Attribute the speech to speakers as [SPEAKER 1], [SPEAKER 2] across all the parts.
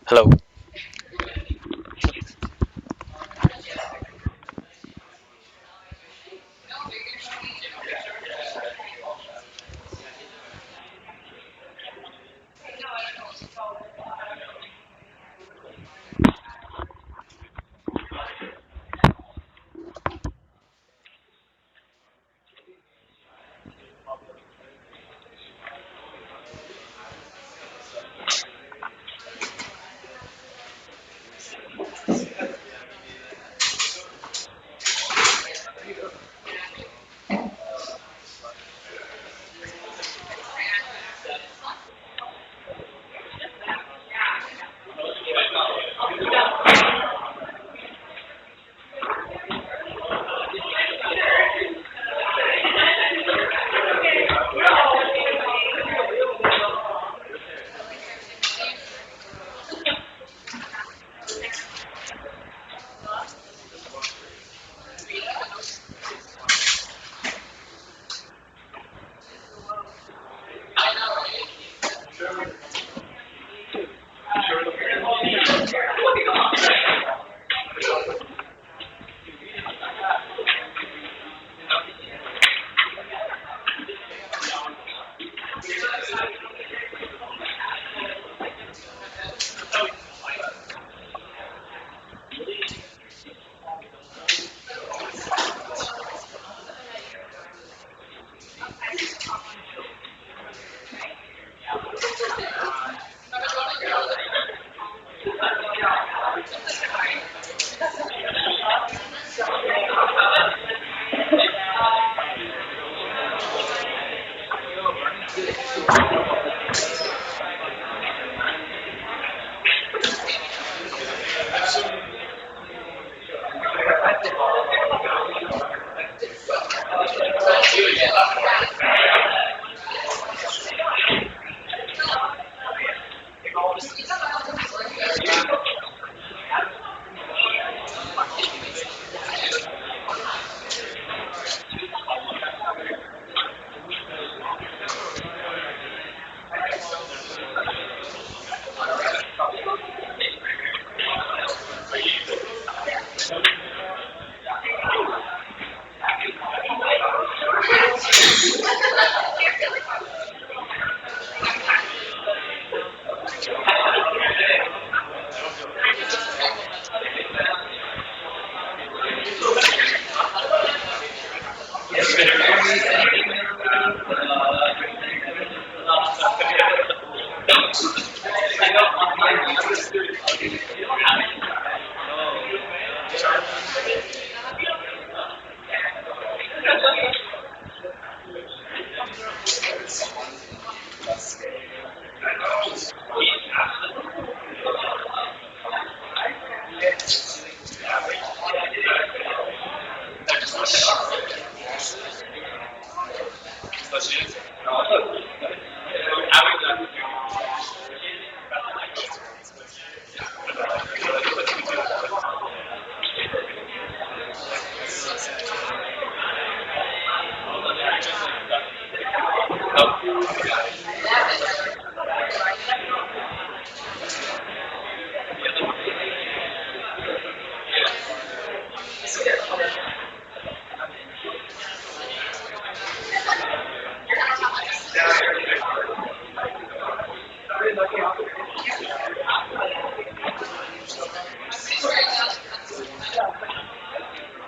[SPEAKER 1] Hello.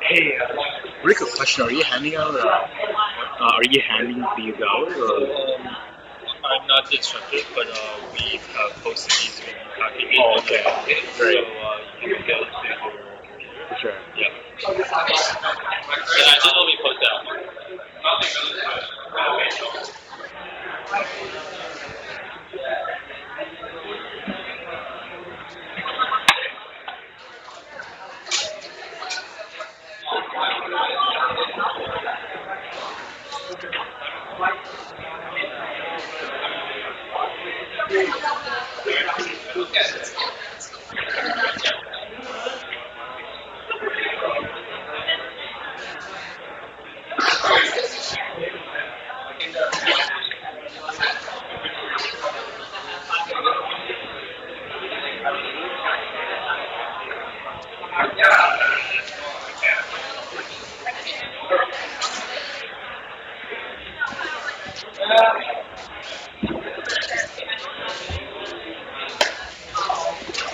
[SPEAKER 2] Hey, Rick, a question. Are you handing out? Are you handing these out?
[SPEAKER 1] I'm not the instructor, but we have posted these in package.
[SPEAKER 2] Oh, okay.
[SPEAKER 1] So
[SPEAKER 2] Great.
[SPEAKER 1] you can go to your computer.
[SPEAKER 2] For sure.
[SPEAKER 1] Yeah. And I did only post that.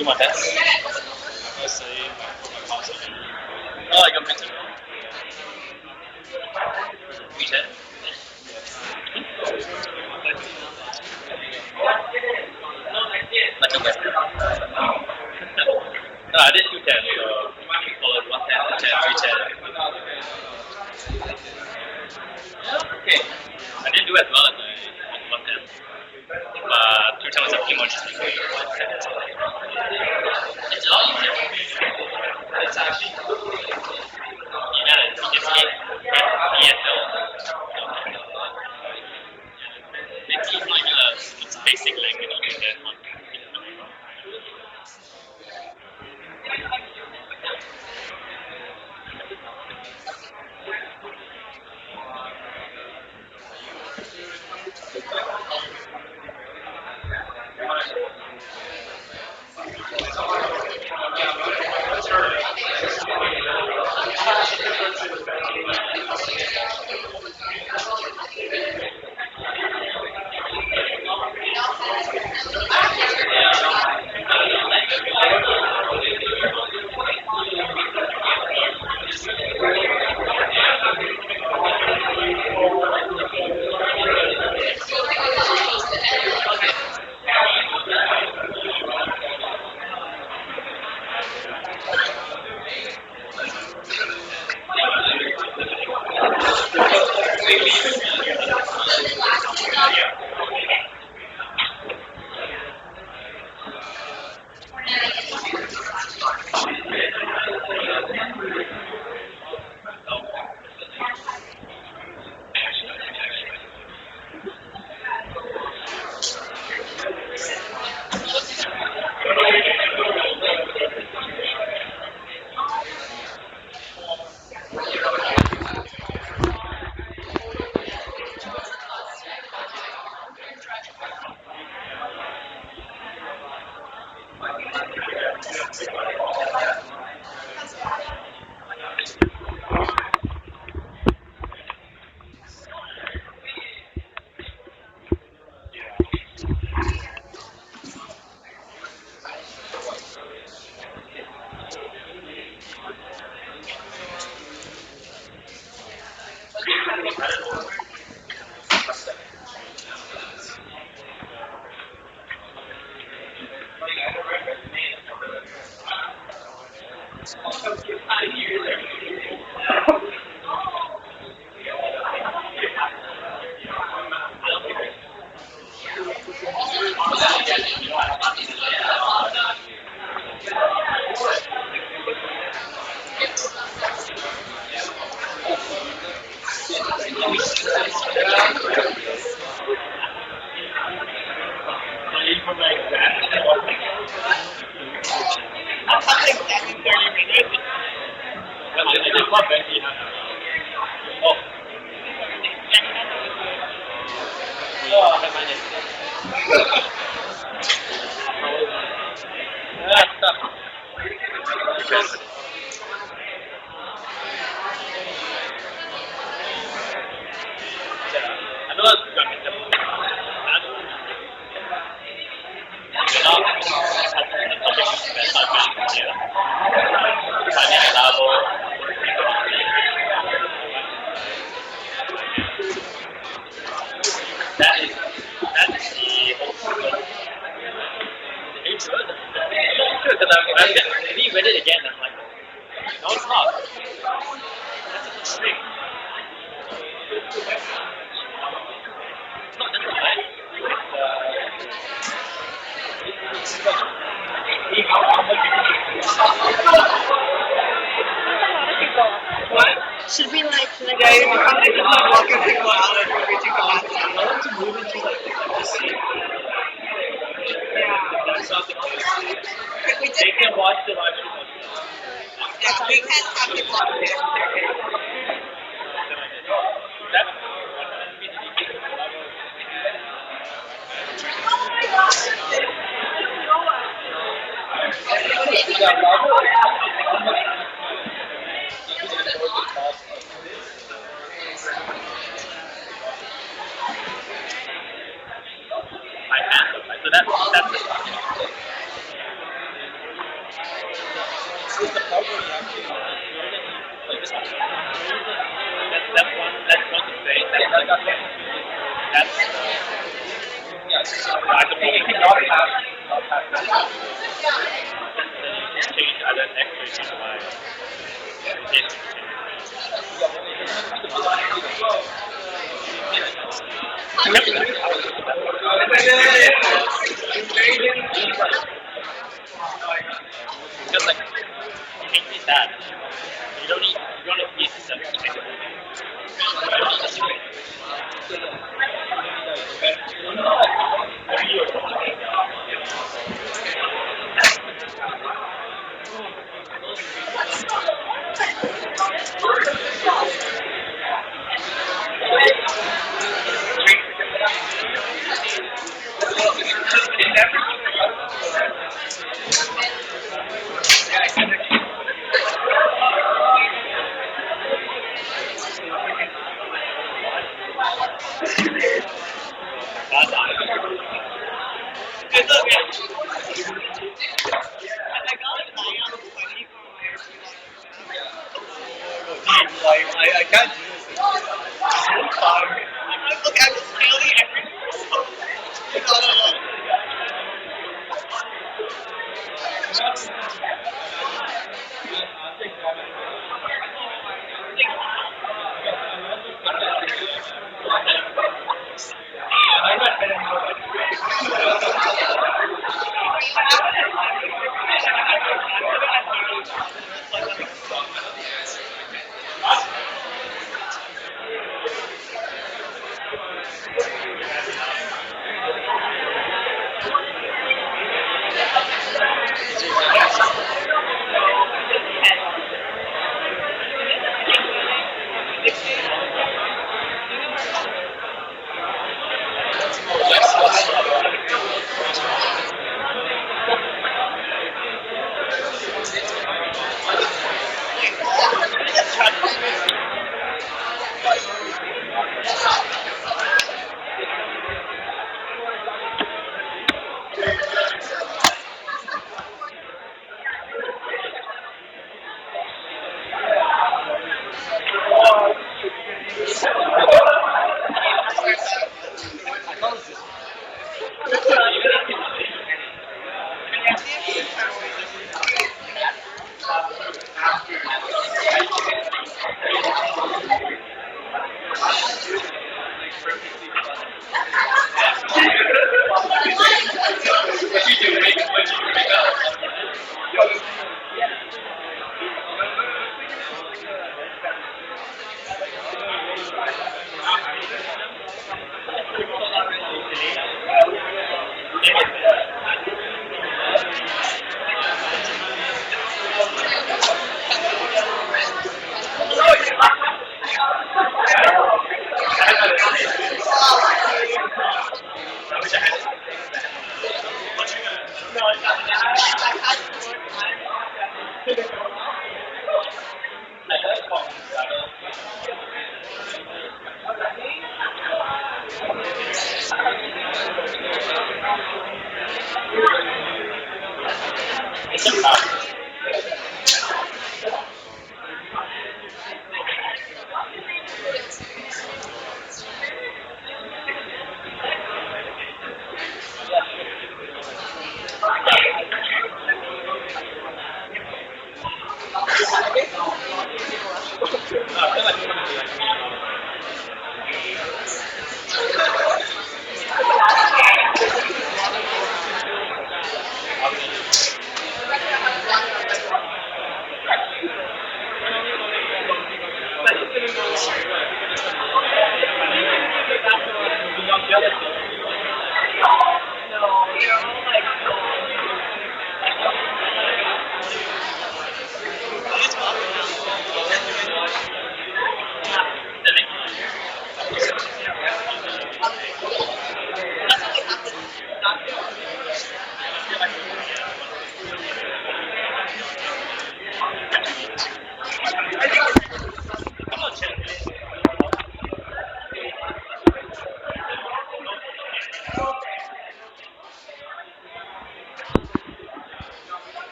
[SPEAKER 1] do my best. I'll say my past. Oh, I got mental. 310. Like a West. No, I did 210. So followed 110, 310. Okay. I didn't do as well as I 110. 210 was a few more just like it's a lot easier. It's actually it's ESL. It's like it's basic language you can get on. Read it again. I'm like, no, it's not. That's a string. It's not just a line.
[SPEAKER 3] Should we like go walking people out and reaching capacity?
[SPEAKER 1] I want to move into like the scene. That's not the case. They can watch the live stream.
[SPEAKER 3] Yeah, we can have people on there.
[SPEAKER 1] That's I have. So that's That's one to say. That's I could probably just change other extra to my just like you can't be that. You don't need to be
[SPEAKER 3] Good look, man. I got an eye on the funny for my deep, like, I can't do this. It's so fun. Look, I'm just failing everywhere, so I gotta,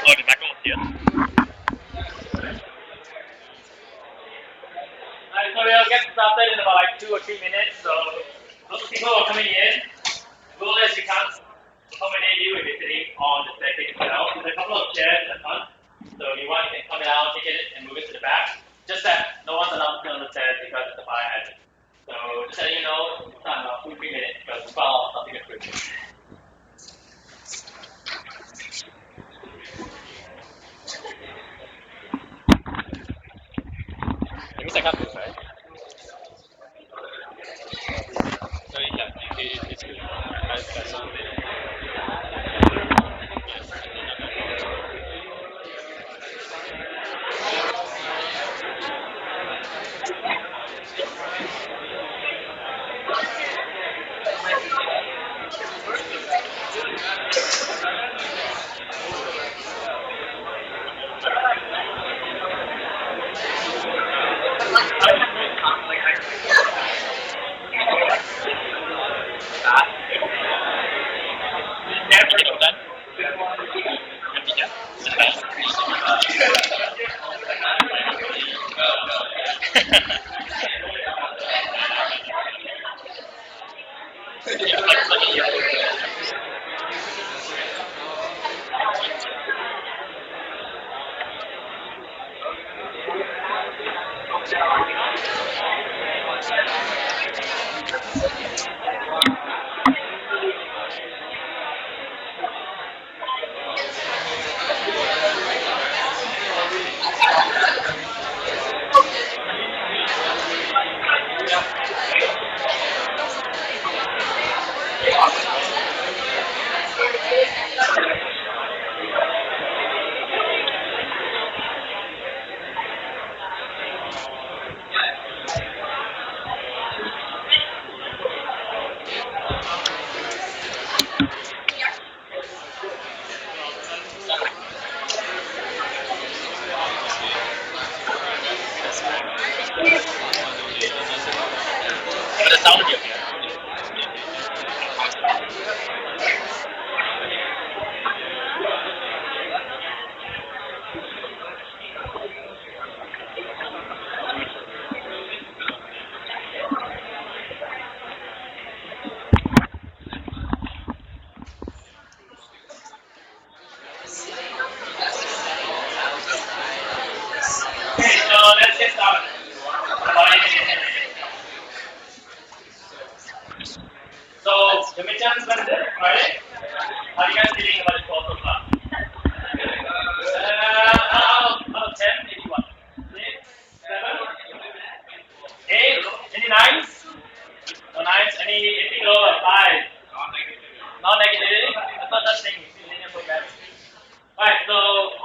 [SPEAKER 1] Oh, the background was here. Alright, so we'll get started in about like 2 or 3 minutes. So those people who are coming in, rule is you can't accommodate you if you're sitting on the staircase itself. There's a couple of chairs in the front. So if you want, you can come down, take it, and move it to the back. Just that no one's allowed to sit on the stairs because it's a fire hazard. So just letting you know, it's not about 2 or 3 minutes because we found something that's good. It means I can't move, right? So yeah, it's good. I saw it. But the sound will be okay. Okay, so let's get started. So the midterms went good, Friday. How are you guys feeling about the course so far? Out of 10, maybe what? 6, 7, 8? Any 9s? No 9s? Anything lower? 5? Non-negative? I thought that thing is linear programming. Alright, so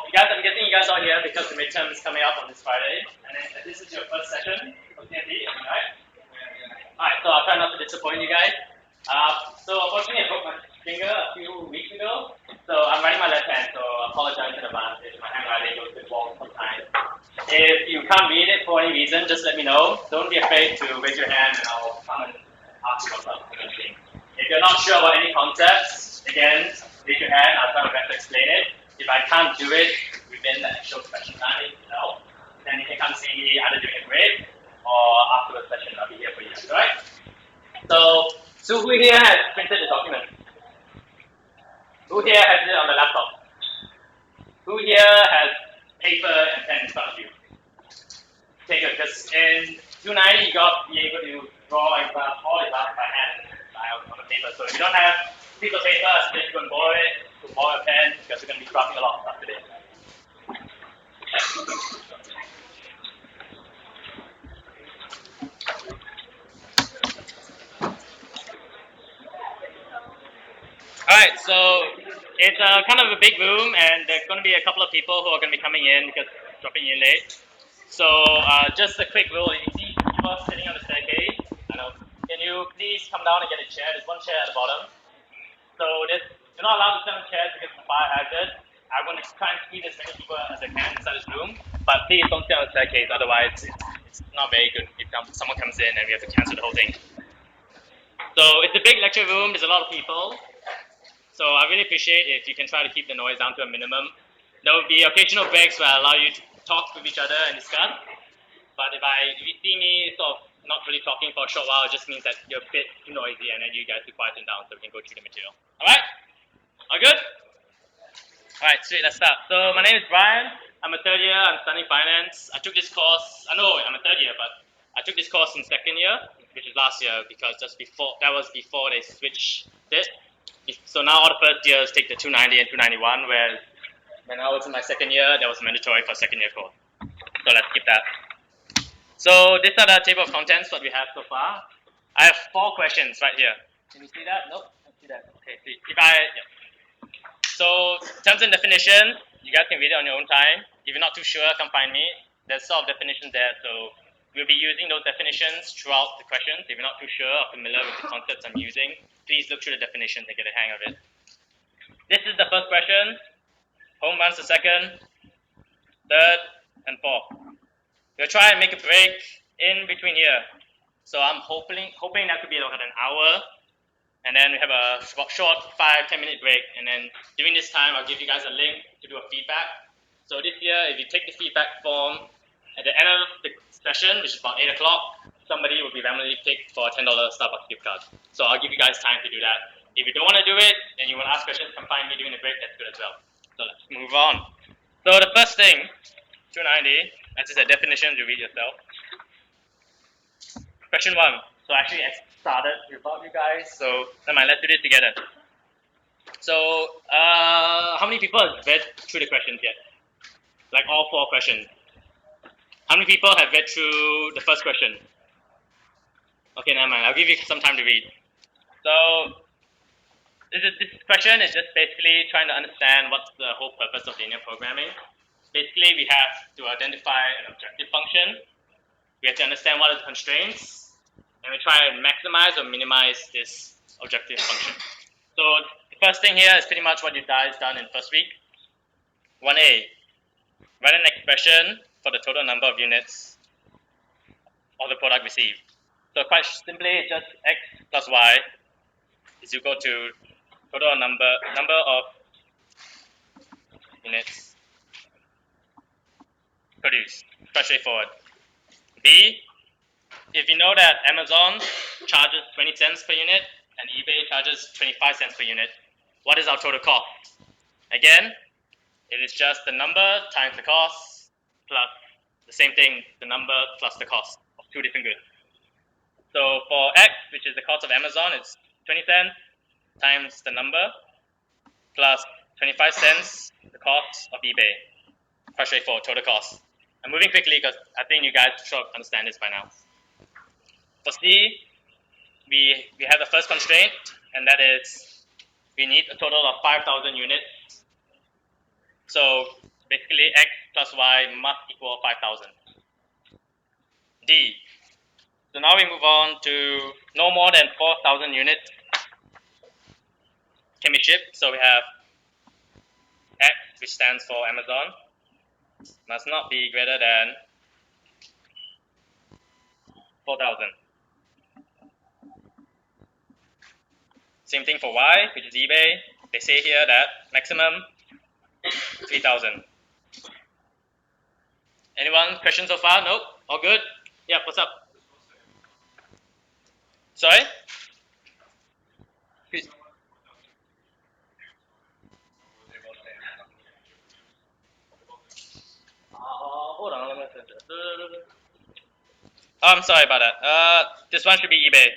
[SPEAKER 1] you guys, I'm guessing you guys are here because the midterm is coming up on this Friday, and then this is your first session of TNT, right? Alright, so I'll try not to disappoint you guys. So unfortunately, I broke my finger a few weeks ago, so I'm writing my left hand, so I apologize in advance if my handwriting goes a bit wrong sometimes. If you can't read it for any reason, just let me know. Don't be afraid to raise your hand, and I'll come and ask you about something. If you're not sure about any concepts, again, raise your hand. I'll try my best to explain it. If I can't do it within the actual session time itself, then you can come see me either during a break or after the session. I'll be here for you, alright? So who here has printed the document? Who here has it on the laptop? Who here has paper and pen in front of you? Okay, good, because in 290 you got to be able to draw and graph all the graphs by hand on the paper. So if you don't have a piece of paper, I suggest you go and borrow it, go borrow a pen, because we're going to be graphing a lot of stuff today. Alright, so it's kind of a big room, and there's going to be a couple of people who are going to be coming in because dropping in late. So just a quick rule: if you see people sitting on the staircase, can you please come down and get a chair? There's one chair at the bottom. So you're not allowed to sit on chairs because it's a fire hazard. I'm going to try and squeeze as many people as I can inside this room, but please don't sit on the staircase. Otherwise, it's not very good if someone comes in and we have to cancel the whole thing. So it's a big lecture room. There's a lot of people. So I really appreciate if you can try to keep the noise down to a minimum. There will be occasional breaks where I allow you to talk with each other and discuss. But if you see me sort of not really talking for a short while, it just means that you're a bit too noisy, and then you guys will quieten down so we can go through the material. All right? All good? All right, sweet. Let's start. So my name is Brian. I'm a third year. I'm studying finance. I took this course. I know I'm a third year, but I took this course in second year, which is last year, because that was before they switched it. So now all the first years take the 290 and 291, whereas when I was in my second year, that was mandatory for second year course. So let's skip that. So these are the table of contents what we have so far. I have 4 questions right here. Can you see that? Nope, I see that. Okay, see. So terms and definitions, you guys can read it on your own time. If you're not too sure, come find me. There's sort of definitions there, so we'll be using those definitions throughout the questions. If you're not too sure or familiar with the concepts I'm using, please look through the definitions and get a hang of it. This is the first question. Home runs the second, third, and fourth. We'll try and make a break in between here. So I'm hoping that could be like an hour, and then we have a short 5-10 minute break, and then during this time I'll give you guys a link to do a feedback. So this year, if you take the feedback form at the end of the session, which is about 8 o'clock, somebody will be randomly picked for a $10 Starbucks gift card. So I'll give you guys time to do that. If you don't want to do it and you want to ask questions, come find me during the break. That's good as well. So let's move on. So the first thing, 290, as I said, definitions, you read yourself. Question 1. So actually I started without you guys, so never mind, let's do this together. So how many people have read through the questions yet? Like all 4 questions. How many people have read through the first question? Okay, never mind, I'll give you some time to read. So this question is just basically trying to understand what's the whole purpose of linear programming. Basically, we have to identify an objective function. We have to understand what are the constraints, and we try and maximize or minimize this objective function. So the first thing here is pretty much what you guys done in first week. 1a, write an expression for the total number of units of the product received. So quite simply, it's just x plus y is equal to total number of units produced. Quite straightforward. B, if you know that Amazon charges 20 cents per unit and eBay charges 25 cents per unit, what is our total cost? Again, it is just the number times the cost plus the same thing, the number plus the cost of 2 different goods. So for X, which is the cost of Amazon, it's 20 cents times the number plus 25 cents the cost of eBay. Quite straightforward, total cost. I'm moving quickly because I think you guys should understand this by now. For C, we have the first constraint, and that is we need a total of 5,000 units. So basically, X plus Y must equal 5,000. D, so now we move on to no more than 4,000 units can be shipped. So we have X, which stands for Amazon, must not be greater than 4,000. Same thing for Y, which is eBay. They say here that maximum 3,000. Anyone questions so far? Nope. All good? Yeah, what's up? Sorry? Please. Hold on. I'm sorry about that. This one should be eBay.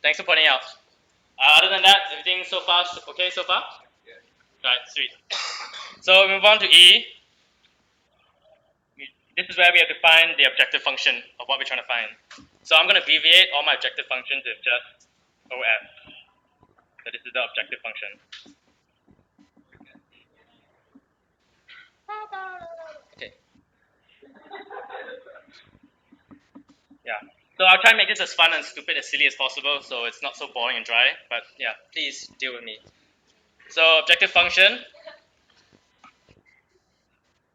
[SPEAKER 1] Thanks for pointing out. Other than that, everything so far okay so far? Yeah. Right, sweet. So we move on to E. This is where we have to find the objective function of what we're trying to find. So I'm going to abbreviate all my objective functions with just OF. So this is the objective function. Okay. Yeah. So I'll try and make this as fun and stupid, as silly as possible, so it's not so boring and dry. But yeah, please deal with me. So objective function.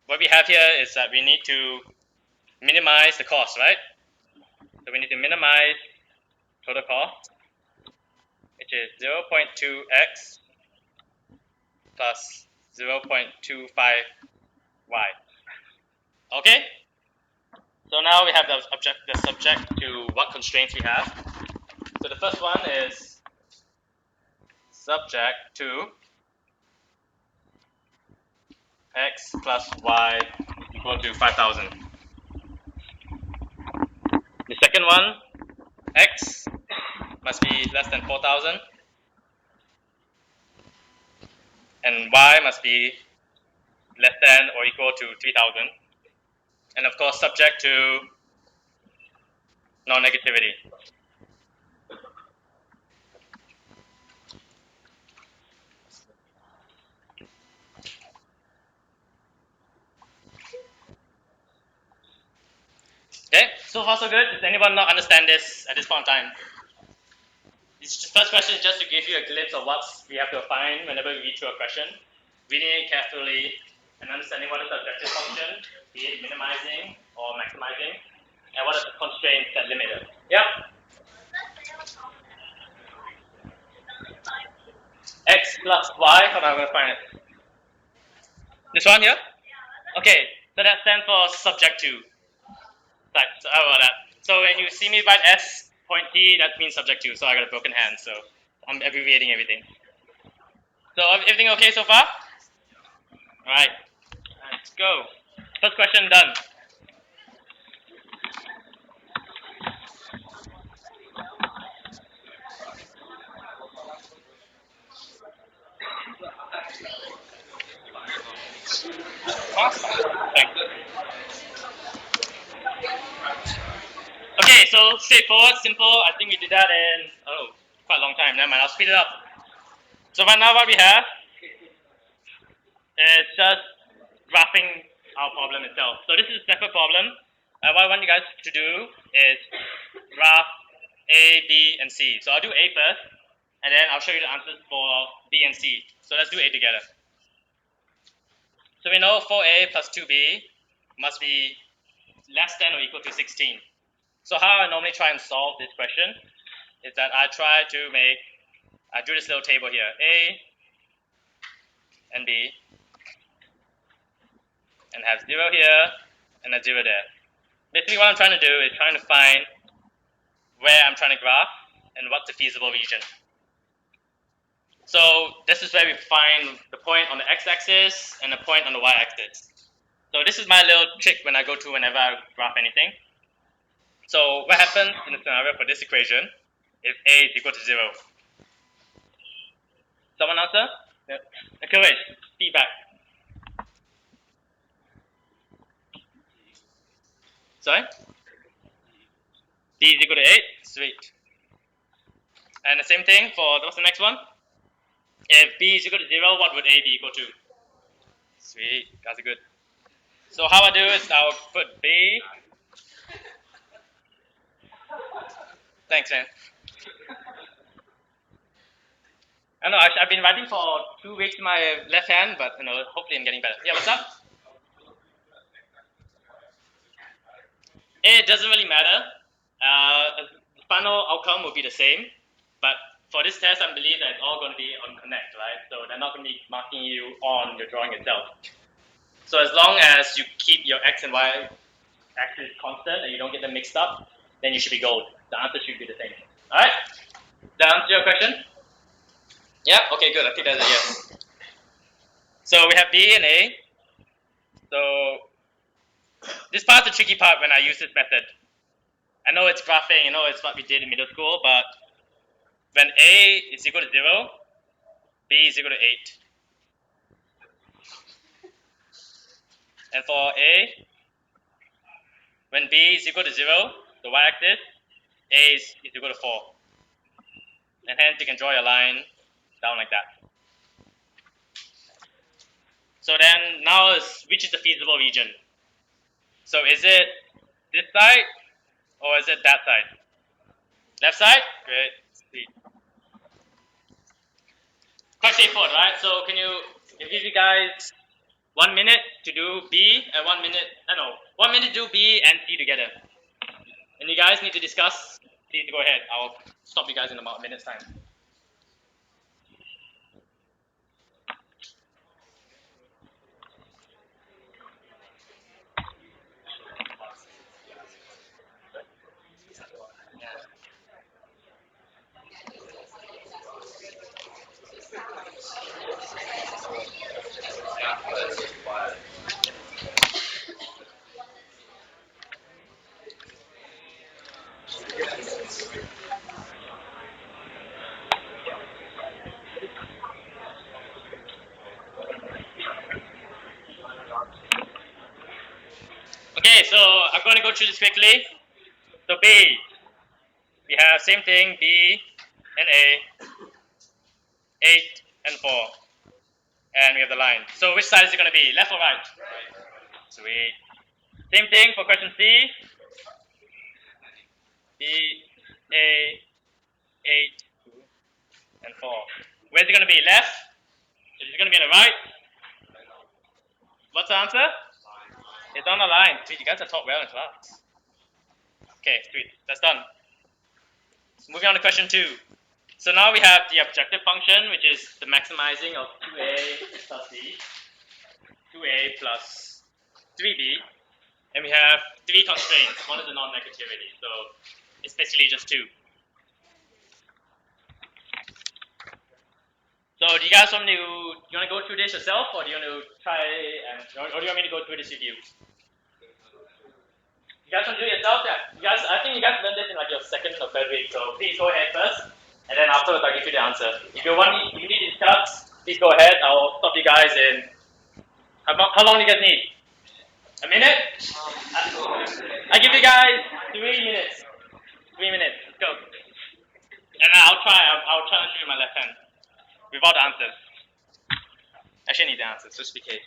[SPEAKER 1] What we have here is that we need to minimize the cost, right? So we need to minimize total cost, which is 0.2x plus 0.25y. Okay? So now we have the subject to what constraints we have. So the first one is subject to x plus y equal to 5,000. The second one, x must be less than 4,000 and y must be less than or equal to 3,000. And of course, subject to non-negativity. Okay, so far so good. Does anyone not understand this at this point in time? This first question is just to give you a glimpse of what we have to find whenever we read through a question. Reading it carefully and understanding what is the objective function, be it minimizing or maximizing, and what are the constraints that limit it. Yeah? X plus y, how am I going to find it? This one here? Okay, so that stands for subject to. Right, so how about that? So when you see me write S point T, that means subject to, so I got a broken hand, so I'm abbreviating everything. So everything okay so far? Alright, let's go. First question done. Thanks. Okay, so straightforward, simple. I think we did that in quite a long time. Never mind, I'll speed it up. So right now what we have is just graphing our problem itself. So this is a separate problem. What I want you guys to do is graph A, B, and C. So I'll do A first, and then I'll show you the answers for B and C. So let's do A together. So we know 4A plus 2B must be less than or equal to 16. So how I normally try and solve this question is that I do this little table here, A and B, and have 0 here and a 0 there. Basically what I'm trying to do is trying to find where I'm trying to graph and what's the feasible region. So this is where we find the point on the x-axis and the point on the y-axis. So this is my little trick whenever I graph anything. So what happens in the scenario for this equation if A is equal to 0? Someone answer? Yeah. Okay, wait, feedback. Sorry? D is equal to 8, sweet. And the same thing for, what's the next one? If B is equal to 0, what would A be equal to? Sweet, guys are good. So how I do is I'll put B. Thanks, man. I know I've been writing for 2 weeks in my left hand, but hopefully I'm getting better. Yeah, what's up? It doesn't really matter. The final outcome will be the same, but for this test, I believe that it's all going to be on connect, right? So they're not going to be marking you on your drawing itself. So as long as you keep your x and y axis constant and you don't get them mixed up, then you should be gold. The answer should be the same. All right? Did that answer your question? Yeah? Okay, good. I think that's a yes. So we have B and A. So this part's the tricky part when I use this method. I know it's graphing, it's what we did in middle school, but when A is equal to 0, B is equal to 8. And for A, when B is equal to 0, the y-axis, A is equal to 4. And hence you can draw your line down like that. So then now which is the feasible region? So is it this side or is it that side? Left side? Great. Sweet. Quite straightforward, right? So can you give you guys 1 minute to do B and 1 minute, 1 minute to do B and C together. And you guys need to discuss, please go ahead. I'll stop you guys in about a minute's time. Okay, so I'm going to go through this quickly. So B, we have same thing, B and A, 8 and 4. And we have the line. So which side is it going to be, left or right? Sweet. Same thing for question C. B, A, 8 and 4. Where's it going to be, left? Is it going to be on the right? What's the answer? It's on the line. Sweet, you guys have taught well in class. Okay, sweet. That's done. Moving on to question 2. So now we have the objective function, which is the maximizing of 2a plus b, 2a plus 3b, and we have 3 constraints. One is the non-negativity, so it's basically just 2. So do you guys want to go through this yourself, or do you want to try, or do you want me to go through this with you? You guys want to do it yourself? Yeah. I think you guys learned this in like your second or third week, so please go ahead first, and then afterwards I'll give you the answer. If you need to discuss, please go ahead. I'll stop you guys in. How long do you guys need? A minute? I give you guys 3 minutes. 3 minutes. Let's go. And I'll try and show you my left hand without the answers. Actually, I need the answers just in case.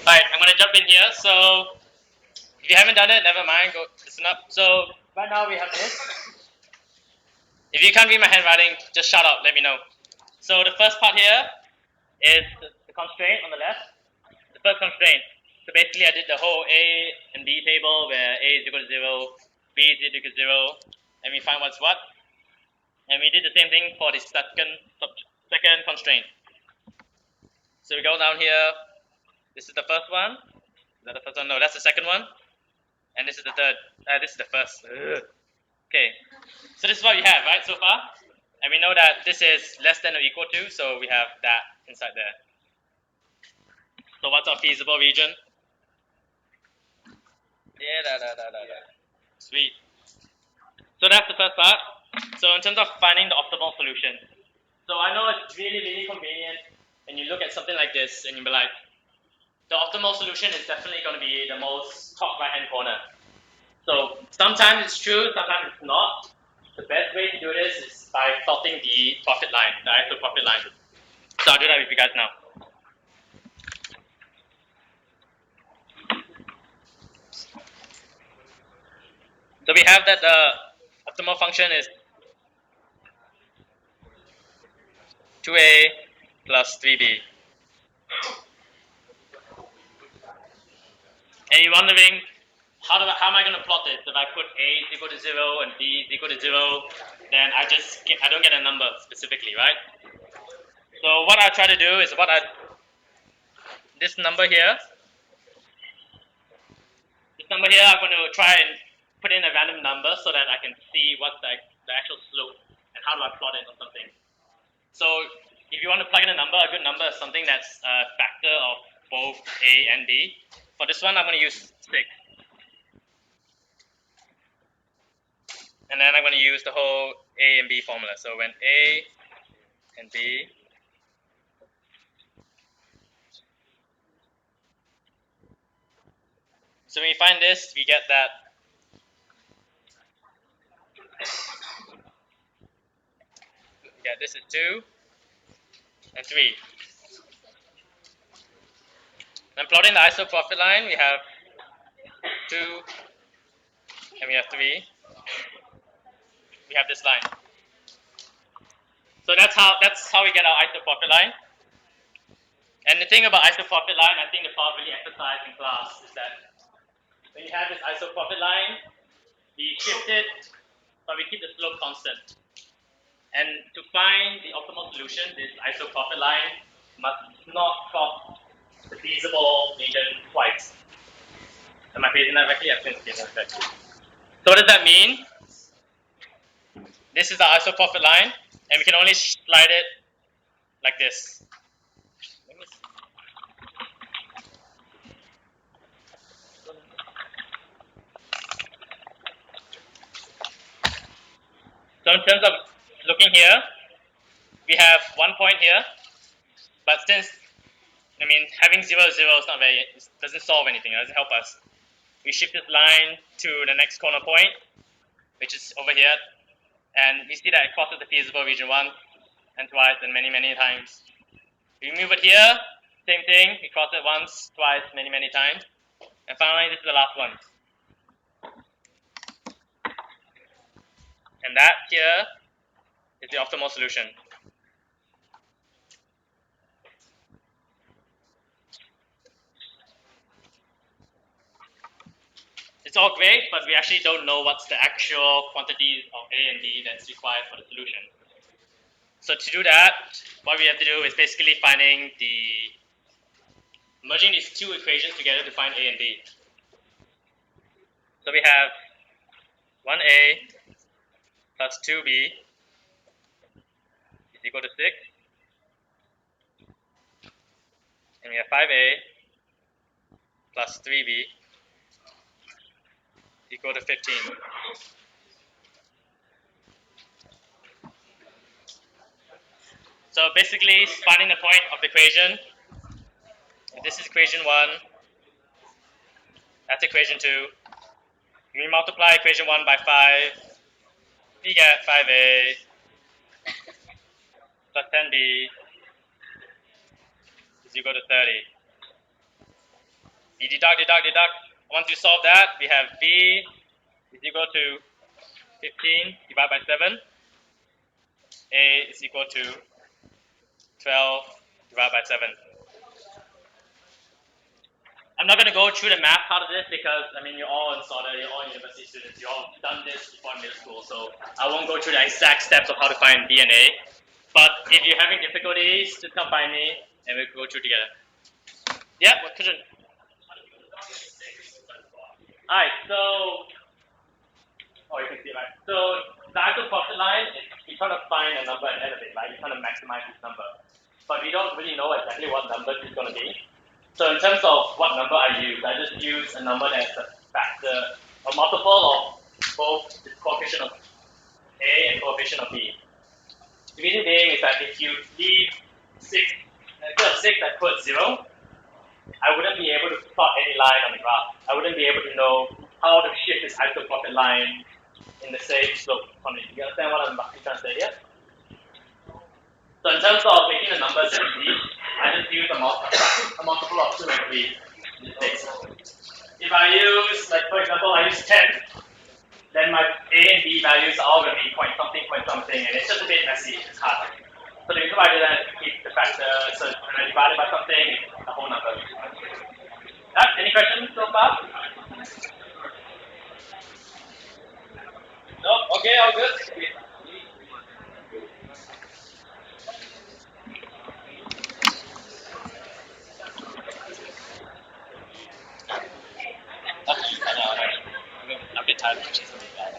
[SPEAKER 1] Alright, I'm going to jump in here. So if you haven't done it, never mind. Go listen up. So right now we have this. If you can't read my handwriting, just shout out. Let me know. So the first part here is the constraint on the left. The first constraint. So basically, I did the whole A and B table where A is equal to 0, B is equal to 0, and we find what's what. And we did the same thing for the second constraint. So we go down here. This is the first one. Is that the first one? No, that's the second one. And this is the third. This is the first. Okay. So this is what we have, right, so far? And we know that this is less than or equal to, so we have that inside there. So what's our feasible region? Yeah. Sweet. So that's the first part. So in terms of finding the optimal solution. So I know it's really, really convenient when you look at something like this and you be like, the optimal solution is definitely going to be the most top right hand corner. So sometimes it's true, sometimes it's not. The best way to do this is by plotting the profit line, the actual profit line. So I'll do that with you guys now. So we have that the optimal function is 2a plus 3b. And you're wondering, how am I going to plot this? If I put a is equal to 0 and b is equal to 0, then I don't get a number specifically, right? So what I try to do is this number here, I'm going to try and put in a random number so that I can see what's the actual slope and how do I plot it or something. So if you want to plug in a number, a good number is something that's a factor of both a and b. For this one, I'm going to use 6. And then I'm going to use the whole a and b formula. So when a and b so when we find this, we get that this is 2 and 3. Then plotting the iso profit line, we have 2 and we have 3. We have this line. So that's how we get our iso profit line. And the thing about iso profit line, I think the prof really emphasized in class is that when you have this iso profit line, we shift it, but we keep the slope constant. And to find the optimal solution, this iso profit line must not cross the feasible region twice. Am I phrasing that correctly? I think it's correctly. So what does that mean? This is the iso profit line, and we can only slide it like this. So in terms of looking here, we have 1 point here, but since having 0, 0 is not very, it doesn't solve anything, it doesn't help us. We shift this line to the next corner point, which is over here, and we see that it crosses the feasible region once and twice and many, many times. We move it here, same thing, we cross it once, twice, many, many times. And finally, this is the last one. And that here is the optimal solution. It's all great, but we actually don't know what's the actual quantities of A and B that's required for the solution. So to do that, what we have to do is basically merging these two equations together to find A and B. So we have 1A plus 2B is equal to 6. And we have 5A plus 3B equal to 15. So basically, finding the point of the equation, this is equation 1, that's equation 2. We multiply equation 1 by 5, we get 5A plus 10B is equal to 30. We deduct. Once we solve that, we have B is equal to 15 divided by 7. A is equal to 12 divided by 7. I'm not going to go through the math part of this because, you're all in Sauder, you're all university students, you all done this before in middle school, so I won't go through the exact steps of how to find B and A. But if you're having difficulties, just come find me, and we'll go through together. Yeah, what question? Alright, so you can see right. So the actual profit line is you try to find a number at the end of it, right? You try to maximize this number. But we don't really know exactly what number it's gonna be. So in terms of what number I just use a number that's a factor, a multiple of both the coefficient of A and coefficient of B. The reason being is that if you leave 6, instead of 6 I put 0, I wouldn't be able to plot any line on the graph. I wouldn't be able to know how to shift this actual profit line in the same slope. You understand what I'm trying to say here? So in terms of making the numbers easy, I just use a multiple of 2 and 3 in this case. If I use, like for example, I use 10, then my A and B values are all going to be point something, and it's just a bit messy, it's hard. So the reason why I do that is to keep the factor, so when I divide it by something, it's a whole number. Any questions so far? No? Okay, all good. I know. I'm a bit tired of teaching something bad.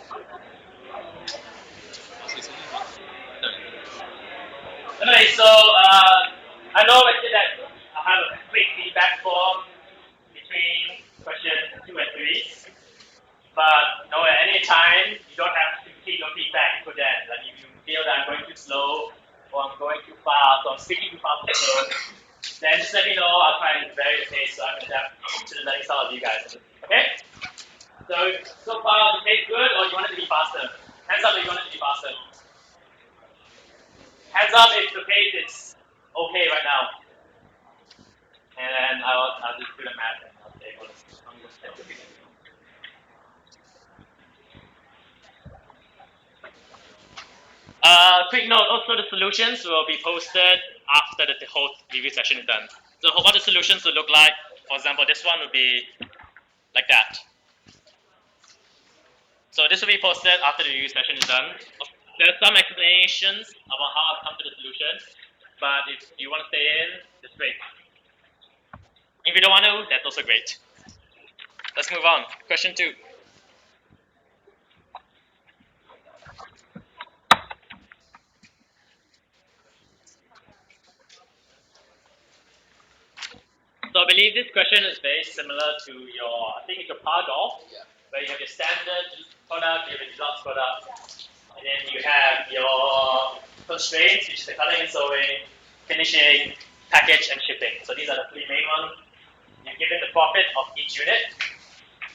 [SPEAKER 1] Anyway, so I know I said that I have a quick feedback form between question 2 and 3. But at any time, you don't have to keep your feedback for that. Like if you feel that I'm going too slow, or I'm going too fast, or I'm speaking too fast or slow, then just let me know. I'll try and vary the pace so I can adapt to the learning style of you guys. Okay? So far, the pace good, or you want it to be faster? Hands up if you want it to be faster. Hands up if the pace is okay right now. And then I'll just do the math and I'll say what I'm going to say. Quick note, also the solutions will be posted after the whole review session is done. So what the solutions will look like, for example, this one would be like that. So this will be posted after the review session is done. There's some explanations about how I've come to the solution, but if you want to stay in, that's great. If you don't want to, that's also great. Let's move on. Question 2. So I believe this question is very similar to I think it's your par golf, where you have your standard product, you have your deluxe product, and then you have your constraints, which is the cutting and sewing, finishing, package, and shipping. So these are the 3 main ones. You're given the profit of each unit.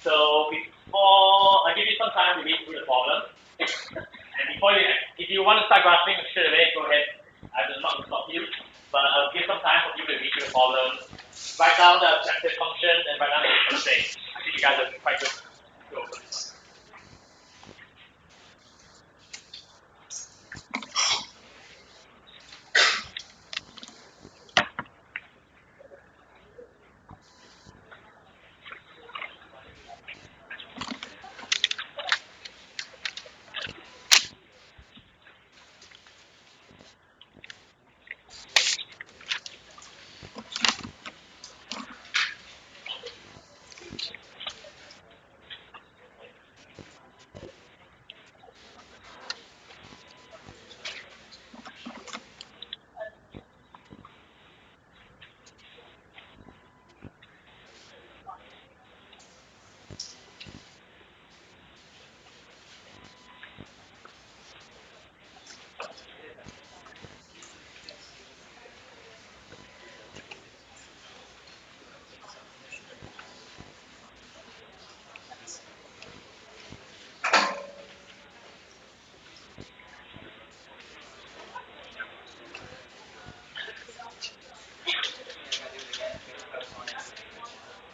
[SPEAKER 1] So before I give you some time to read through the problem, and if you want to start graphing straight away, go ahead. I will not stop you, but I'll give some time for you to read through the problem, write down the objective function, and write down the constraints. I think you guys are quite good to go for this one.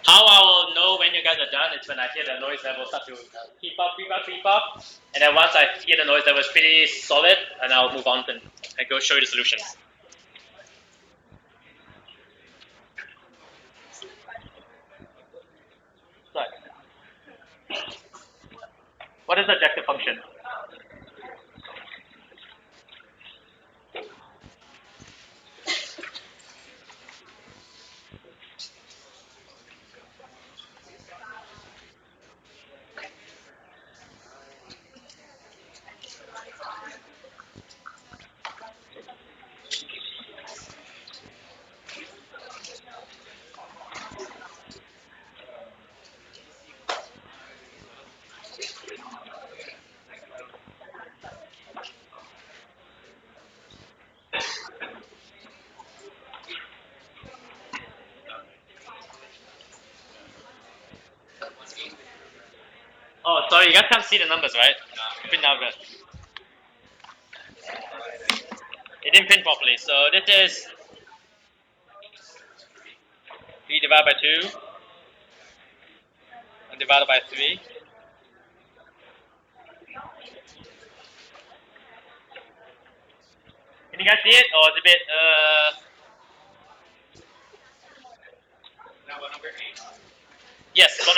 [SPEAKER 1] How I will know when you guys are done is when I hear the noise level start to creep up. And then once I hear the noise level is pretty solid, and I'll move on and go show you the solution. What is the objective function? Oh, sorry, you guys can't see the numbers, right? Print out that. It didn't print properly. So this is 3 divided by 2 and divided by 3. Can you guys see it? Or is it a bit
[SPEAKER 3] Now what number 8?
[SPEAKER 1] yes, 1/8.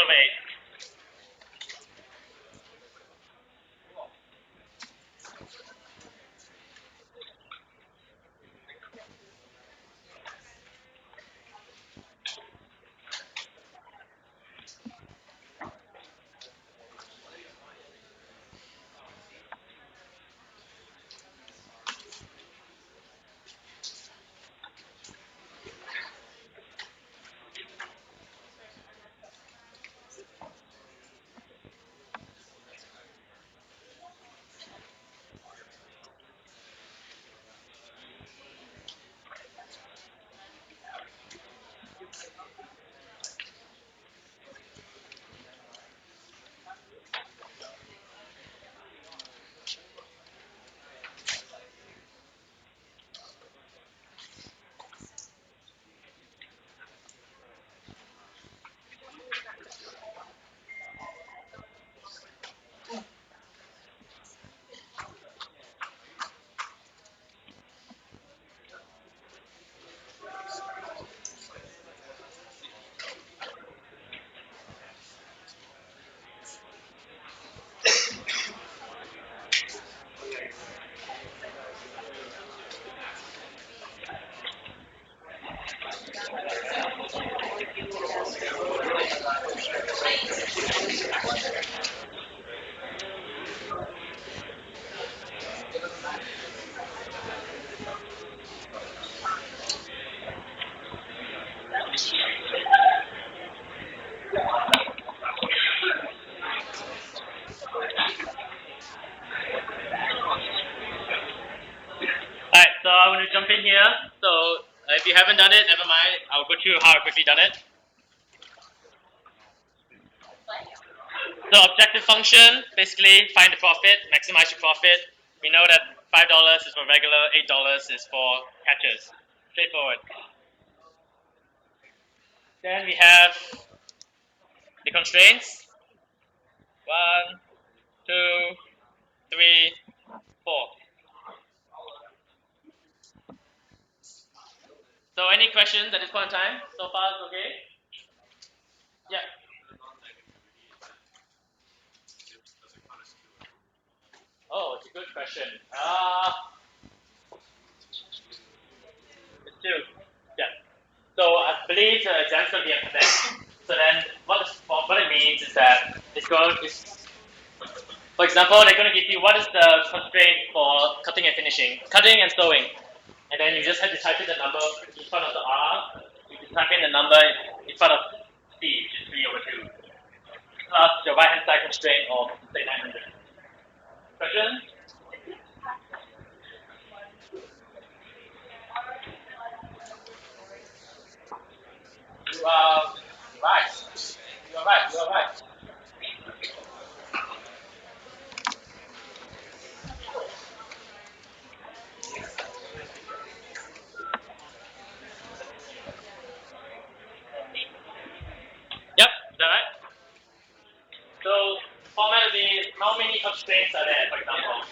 [SPEAKER 1] Alright, so I'm going to jump in here. So if you haven't done it, never mind. I'll go through how I've quickly done it. So objective function, basically find the profit, maximize your profit. We know that $5 is for regular, $8 is for catches. Straightforward. Then we have the constraints. 1, 2, 3, 4. So any questions at this point in time? So far, it's okay? Yeah. Oh, it's a good question. It's 2. Yeah. So I believe the exam's going to be a connect. So then what it means is that for example, they're going to give you what is the constraint for cutting and finishing, cutting and sewing. And then you just have to type in the number in front of the R. You can type in the number in front of C, which is 3/2. Plus your right hand side constraint of say 900. Question? You are right. You are right. You are right. Yep, is that right? So the format would be how many constraints are there, for example.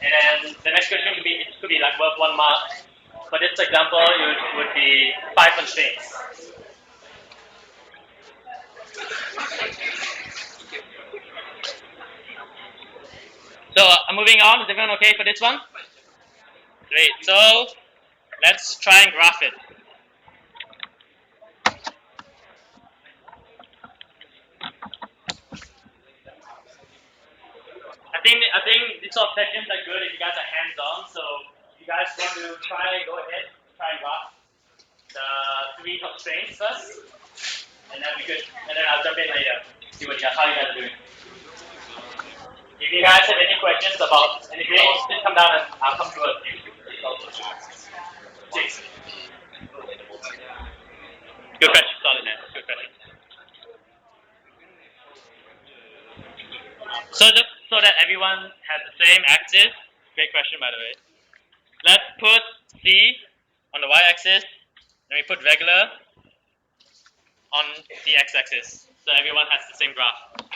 [SPEAKER 1] And then the next question could be like worth 1 mark. For this example, it would be 5 constraints. So I'm moving on. Is everyone okay for this one? Great. So let's try and graph it. I think these sort of sessions are good if you guys are hands-on. So if you guys want to try, go ahead, try and graph the 3 constraints first, and then we could, and then I'll jump in later. See how you guys are doing. If you guys have any questions about anything, just come down and I'll come to us. Six. Good question, solid man. Good question. so that everyone has the same axis. Great question, by the way. Let's put C on the y-axis, and we put regular on the x-axis, so everyone has the same graph.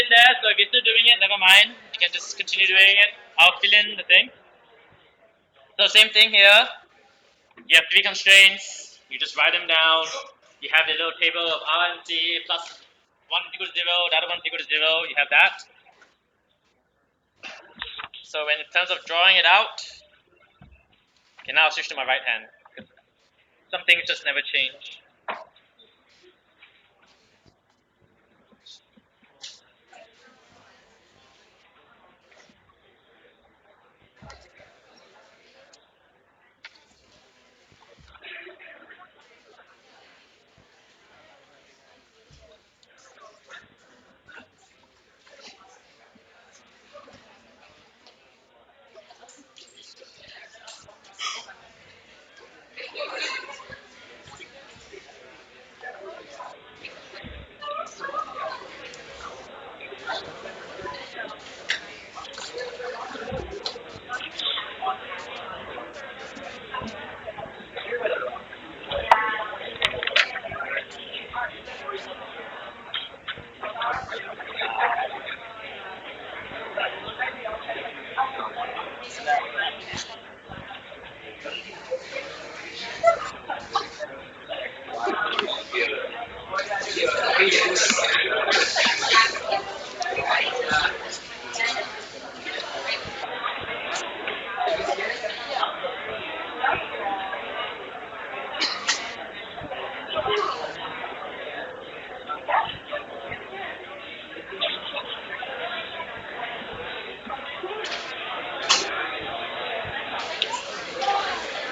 [SPEAKER 1] in there, so if you're still doing it, never mind. You can just continue doing it. I'll fill in the thing. So same thing here. You have 3 constraints. You just write them down. You have the little table of R and C plus 1 equals 0, the other 1 equals 0. You have that. So in terms of drawing it out, okay, now I'll switch to my right hand. Some things just never change.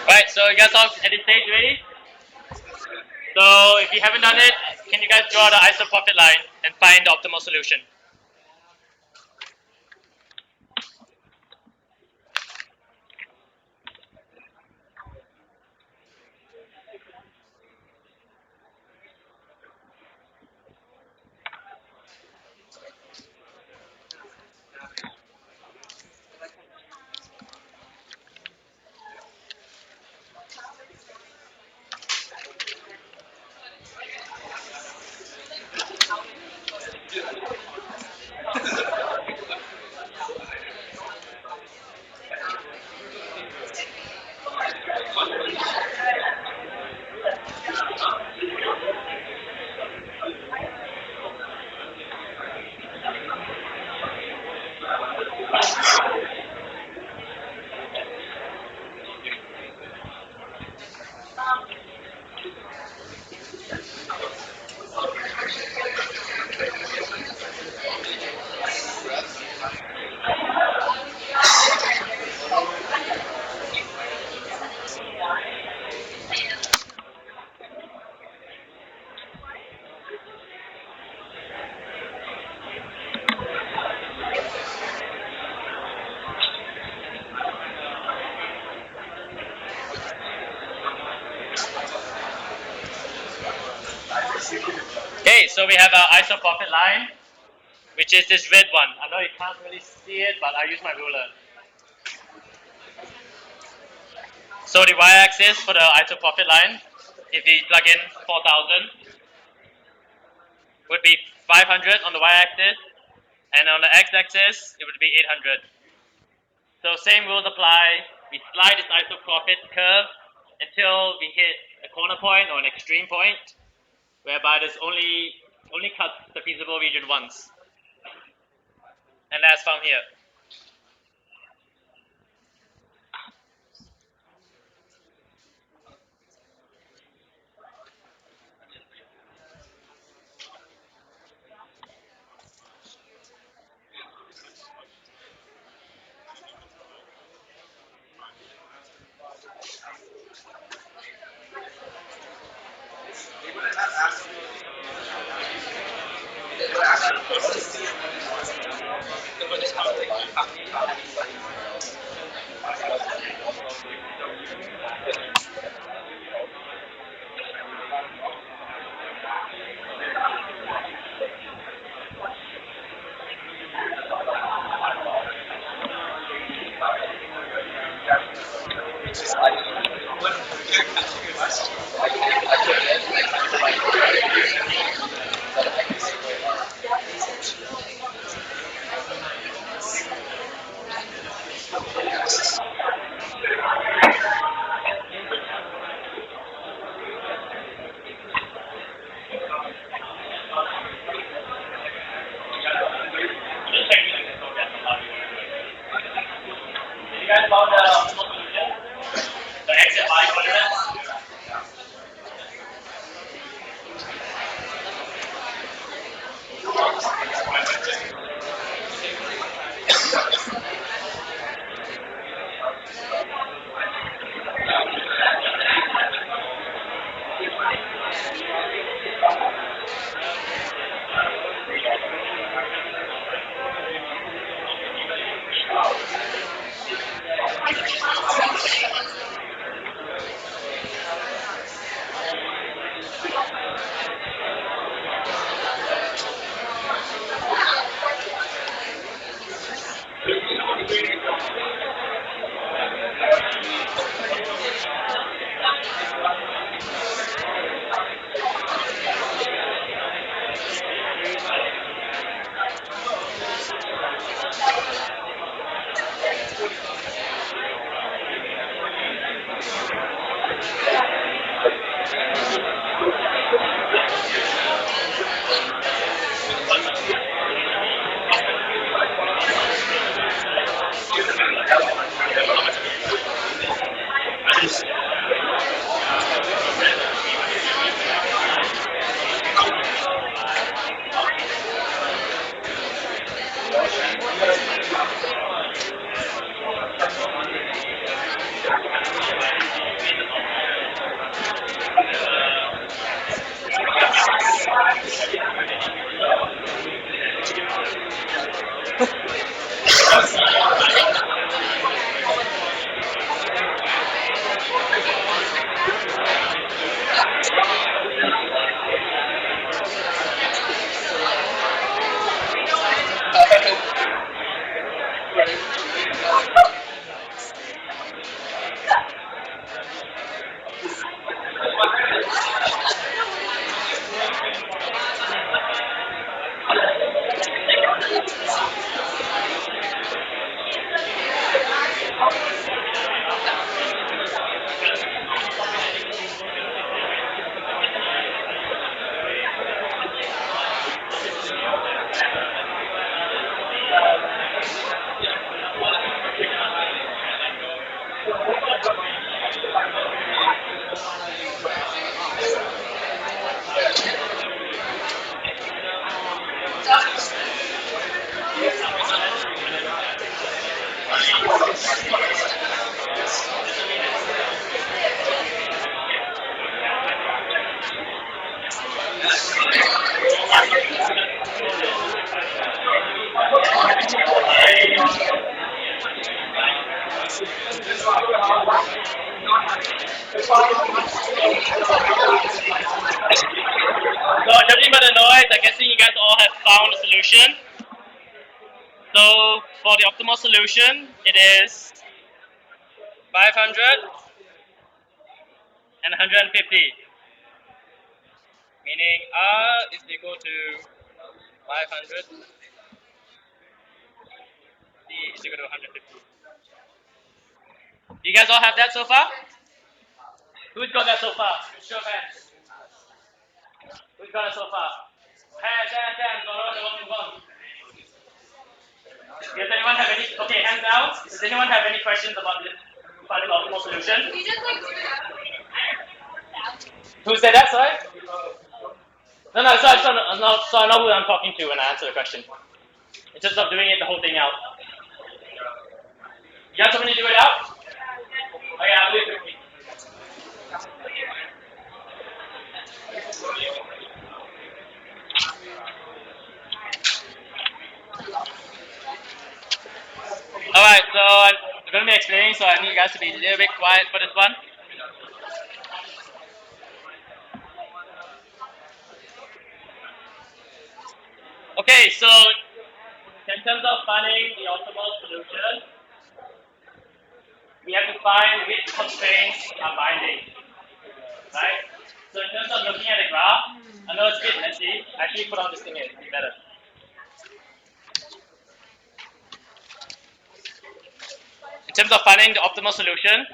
[SPEAKER 1] Right, so you guys all at this stage ready? So if you haven't done it, can you guys draw the isopropyl line and find the optimal solution? Okay, so we have our isopropyl line, which is this red one. I know you can't really see it, but I'll use my ruler. So the y-axis for the isopropyl line, if you plug in 4000, would be 500 on the y-axis, and on the x-axis, it would be 800. So same rules apply. We slide this isopropyl curve until we hit a corner point or an extreme point, whereby there's only cuts the feasible region once. And that's found here. So judging by the noise, I'm guessing you guys all have found a solution. So for the optimal solution, it is 500 and 150. Meaning R is equal to 500, C is equal to 150. You guys all have that so far? Who's got that so far? Show of hands. Who's got it so far? Hands. Go. Does anyone have any? Okay, hands down. Does anyone have any questions about this finding the optimal solution? Who said that? Sorry. No. So I know who I'm talking to when I answer the question. It's just of doing it the whole thing out. You got somebody to do it out? Oh yeah, I'll do it quickly. Alright, so I'm going to be explaining, so I need you guys to be a little bit quiet for this one. Okay, so in terms of finding the optimal solution, we have to find which constraints are binding, right? So in terms of looking at the graph, I know it's a bit messy. Actually, put on this thing here, it'll be better. In terms of finding the optimal solution,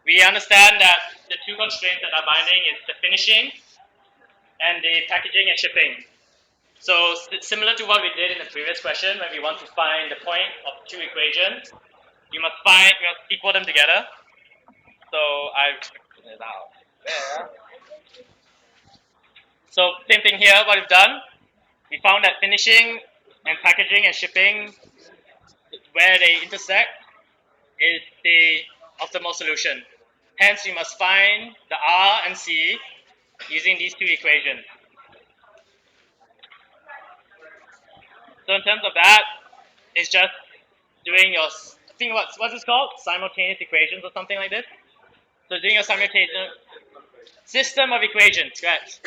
[SPEAKER 1] we understand that the two constraints that are binding is the finishing and the packaging and shipping. So similar to what we did in the previous question, when we want to find the point of two equations, you must equal them together. So I've written it out there. So same thing here. What we've done, we found that finishing and packaging and shipping, where they intersect, is the optimal solution. Hence, we must find the R and C using these two equations. So in terms of that, it's just doing your, I think what's this called? Simultaneous equations or something like this. So doing your simultaneous system of equations, correct?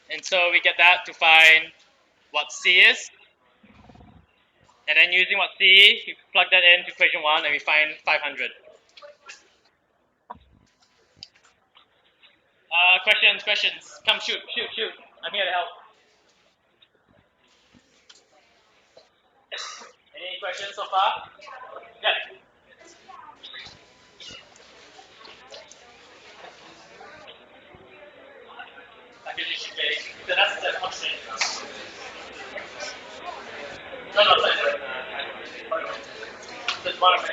[SPEAKER 1] And so we get that to find what C is. And then using what C, we plug that into equation 1 and we find 500. Questions. Come shoot. I'm here to help. Any questions so far? Yeah. Packaging shipping. So that's the constraint. No, sorry. Just one of the.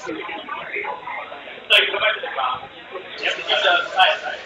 [SPEAKER 1] So you go back to the graph. You have to give the size, right?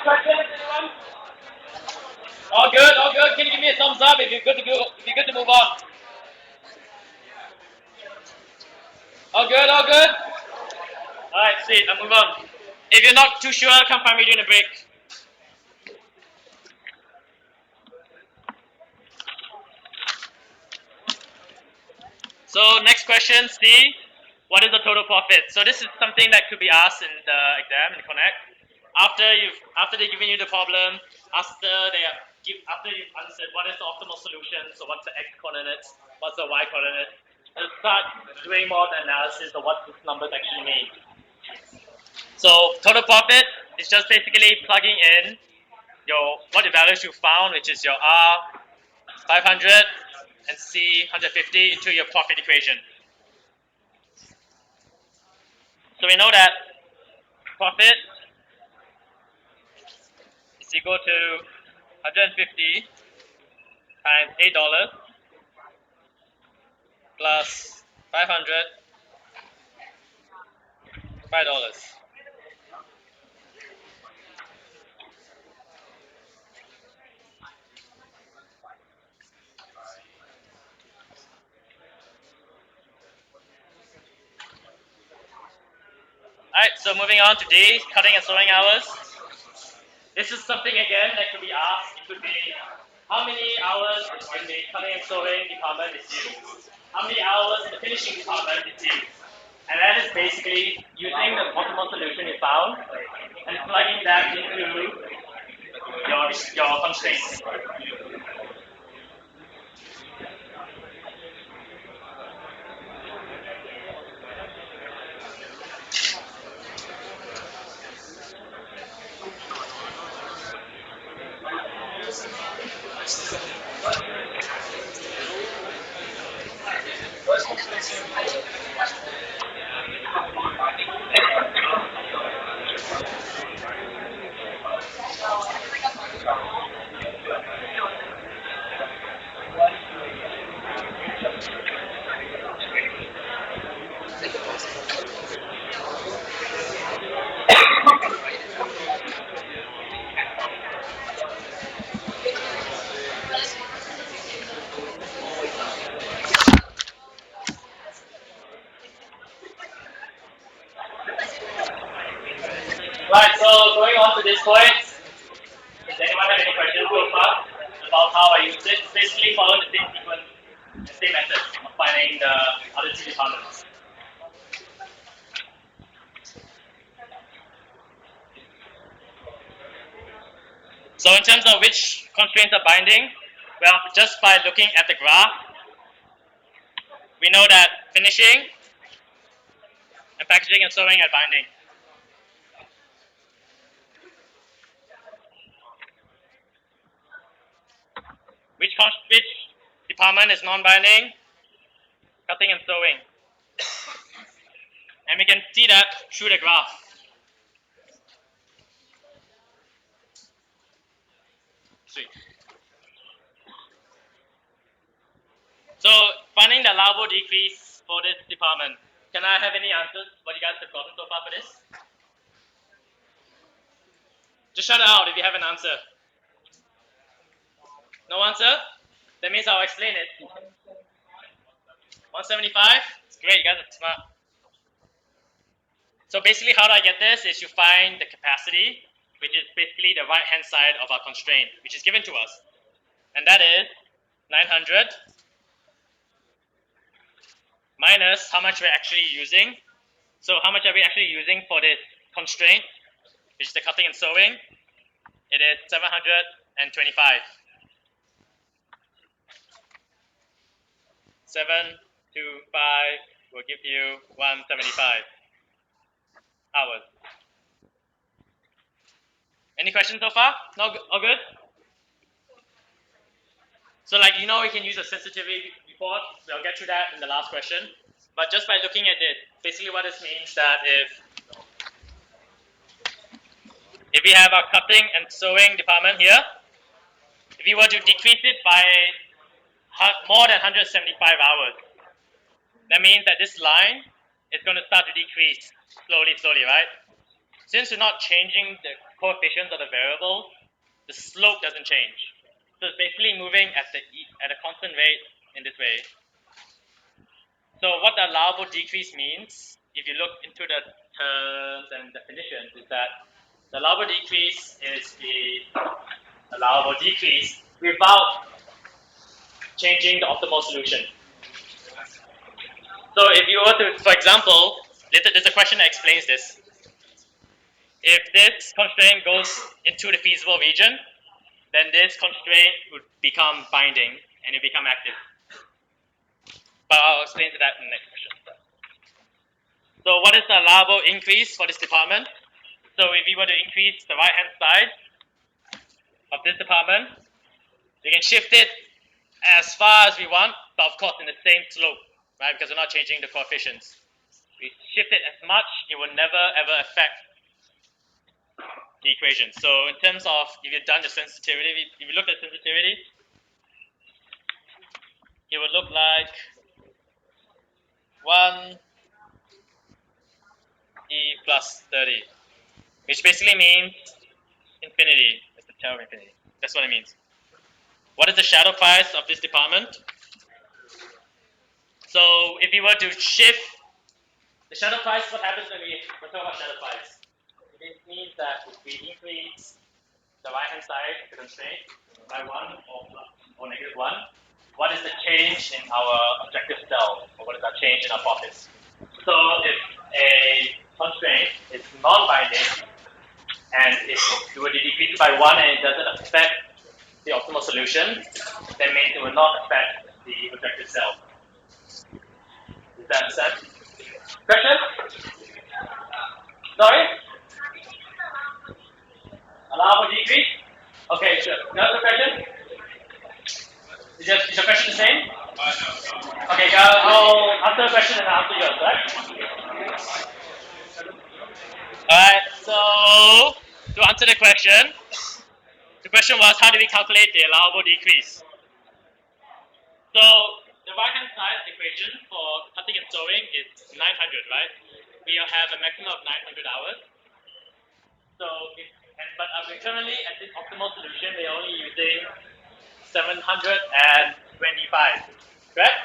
[SPEAKER 1] Questions, anyone? All good. Can you give me a thumbs up if you're good to go? If you're good to move on. All good. All right, sweet. I'll move on. If you're not too sure, come find me during the break. So next question, C. what is the total profit? So this is something that could be asked in the exam in Connect. After they've given you the problem, after you've answered what is the optimal solution, so what's the x coordinates, what's the y coordinate, to start doing more of the analysis of what these numbers actually mean. So total profit is just basically plugging in what the values you found, which is your R 500 and C 150 into your profit equation. So we know that profit is equal to 150 times $8 plus 500 $5. Alright, so moving on to D, cutting and sewing hours. This is something again that could be asked. It could be how many hours in the cutting and sewing department is used? How many hours in the finishing department is used? And that is basically using the optimal solution you found and plugging that into your constraints. Right, so going on to this point, does anyone have any questions so far about how I use it? Basically follow the same sequence, the same method of finding the other two departments. So in terms of which constraints are binding, well, just by looking at the graph, we know that finishing and packaging and sewing are binding. Which department is non-binding? Cutting and sewing. And we can see that through the graph. Sweet. So finding the allowable decrease for this department. Can I have any answers? What you guys have gotten so far for this? Just shout it out if you have an answer. No answer? That means I'll explain it. 175? Great, you guys are smart. So basically how do I get this is you find the capacity, which is basically the right hand side of our constraint, which is given to us. And that is 900 minus how much we're actually using. So how much are we actually using for this constraint, which is the cutting and sewing? It is 725. 7 to 5 will give you 175 hours. Any questions so far? No, all good? So like, you know, we can use a sensitivity report. We'll get to that in the last question. But just by looking at it, basically what this means that if we have our cutting and sewing department here, if we were to decrease it by more than 175 hours, that means that this line is going to start to decrease slowly, right? Since we're not changing the coefficients of the variables, the slope doesn't change. So it's basically moving at a constant rate in this way. So what the allowable decrease means, if you look into the terms and definitions, is that the allowable decrease is the allowable decrease without changing the optimal solution. So if you were to, for example, there's a question that explains this. If this constraint goes into the feasible region, then this constraint would become binding and it become active. But I'll explain to that in the next question. So what is the allowable increase for this department? So if we were to increase the right hand side of this department, we can shift it as far as we want, but of course in the same slope, right? Because we're not changing the coefficients. We shift it as much, it will never ever affect the equation. So in terms of if you've done the sensitivity, if you look at sensitivity, it would look like 1 e plus 30, which basically means infinity. It's the tail of infinity. That's what it means. What is the shadow price of this department? So if we were to shift the shadow price, what happens when we talk about shadow price? It means that if we increase the right hand side of the constraint by 1 or negative 1, what is the change in our objective cell, or what is our change in our pockets? So if a constraint is non-binding and if you were to decrease it by 1 and it doesn't affect the optimal solution, that means it will not affect the objective cell. Does that understand? Question? Sorry? Allowable decrease? Okay, sure. Another question? Is your question the same? Okay, I'll answer the question and I'll answer yours, right? Alright, so to answer the question was how do we calculate the allowable decrease? So the right hand side of the equation for cutting and sewing is 900, right? We have a maximum of 900 hours. So but currently at this optimal solution we're only using 725, correct?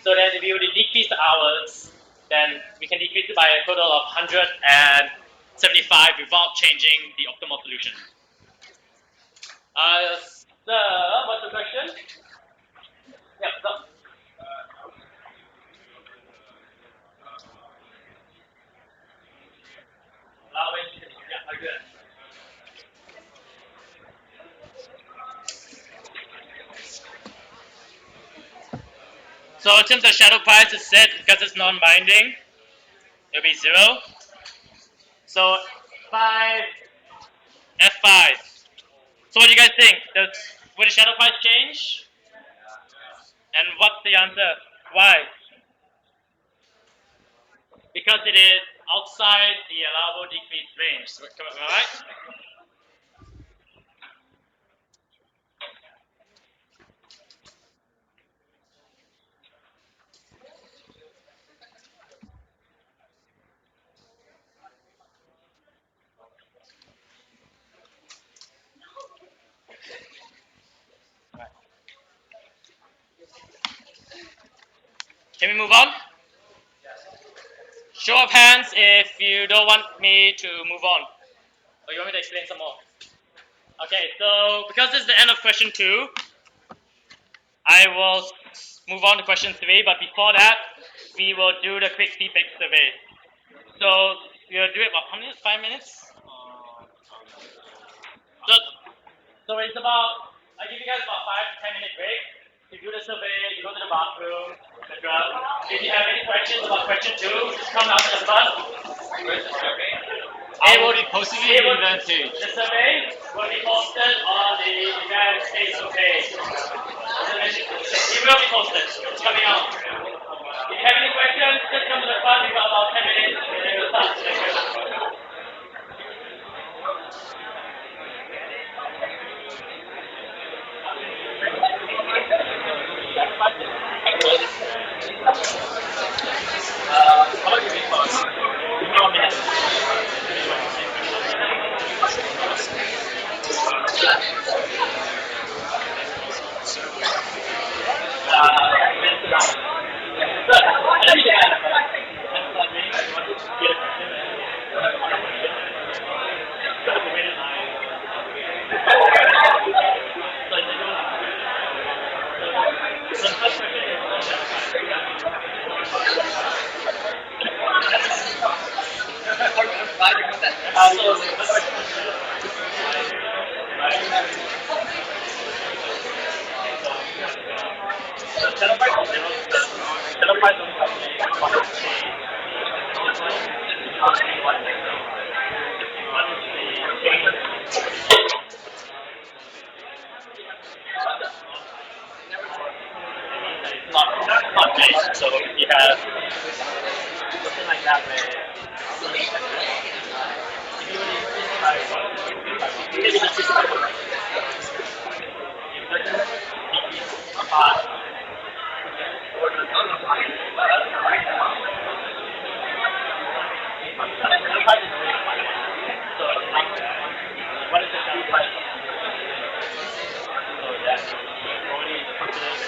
[SPEAKER 1] So then if we were to decrease the hours, then we can decrease it by a total of 175 without changing the optimal solution. So, what's the question? Yeah, so. Yeah, good. So in terms of shadow price, it's set because it's non-binding. It'll be 0. So 5 F5. So what do you guys think? Will the shadow price change? And what's the answer? Why? Because it is outside the allowable decrease range. Am I right? Can we move on? Show of hands if you don't want me to move on. Or you want me to explain some more? Okay, so because this is the end of question 2, I will move on to question 3, but before that, we will do the quick feedback survey. So we'll do it about how many? 5 minutes? So it's about, I give you guys about 5 to 10 minute break. You do the survey, you go to the bathroom, etc. If you have any questions about question 2, just come down to the front.
[SPEAKER 2] I will be posting it on the event page.
[SPEAKER 1] The survey will be posted on the event Facebook page. It will be posted. It's coming out. If you have any questions, just come to the front. We've got about 10 minutes and then we'll start the question. How about you read first? Give me 1 minute. So the terabyte of zero, the terabyte of one is not base. So you have something like that where maybe the system but so what is the terabyte? So that already considered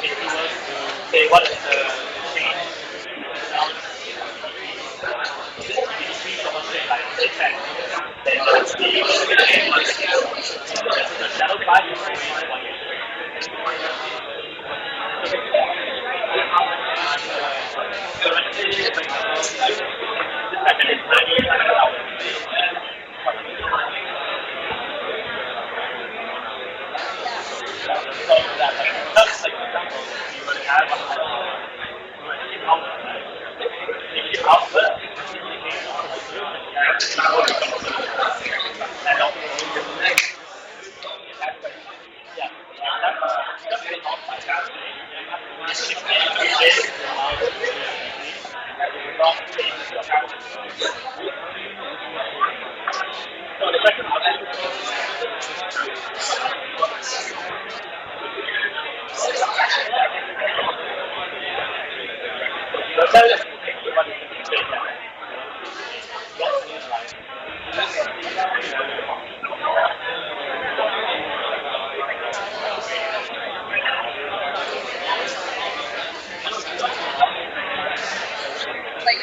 [SPEAKER 1] if you were to say what is the change decrease of say like say 10, then that's the terabyte is always 1 so let's say for example this pattern is 90 so that that's like for example you would have if output and yeah, that's the outside. This is not so the question so tell us what is the data.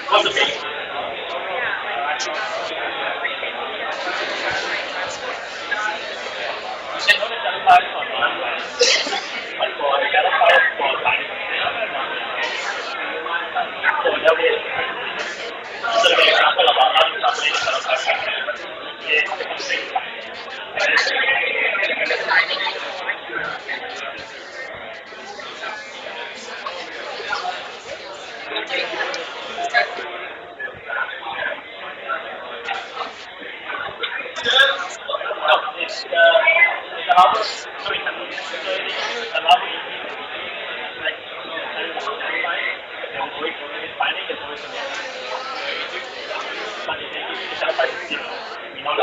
[SPEAKER 1] What's the base? You can notice that applies for non-binary. But for that applies for binary. So there will be an example about how to calculate the no, it's allowable. So it can allowable like and with binding is always but it's outside the zero. We know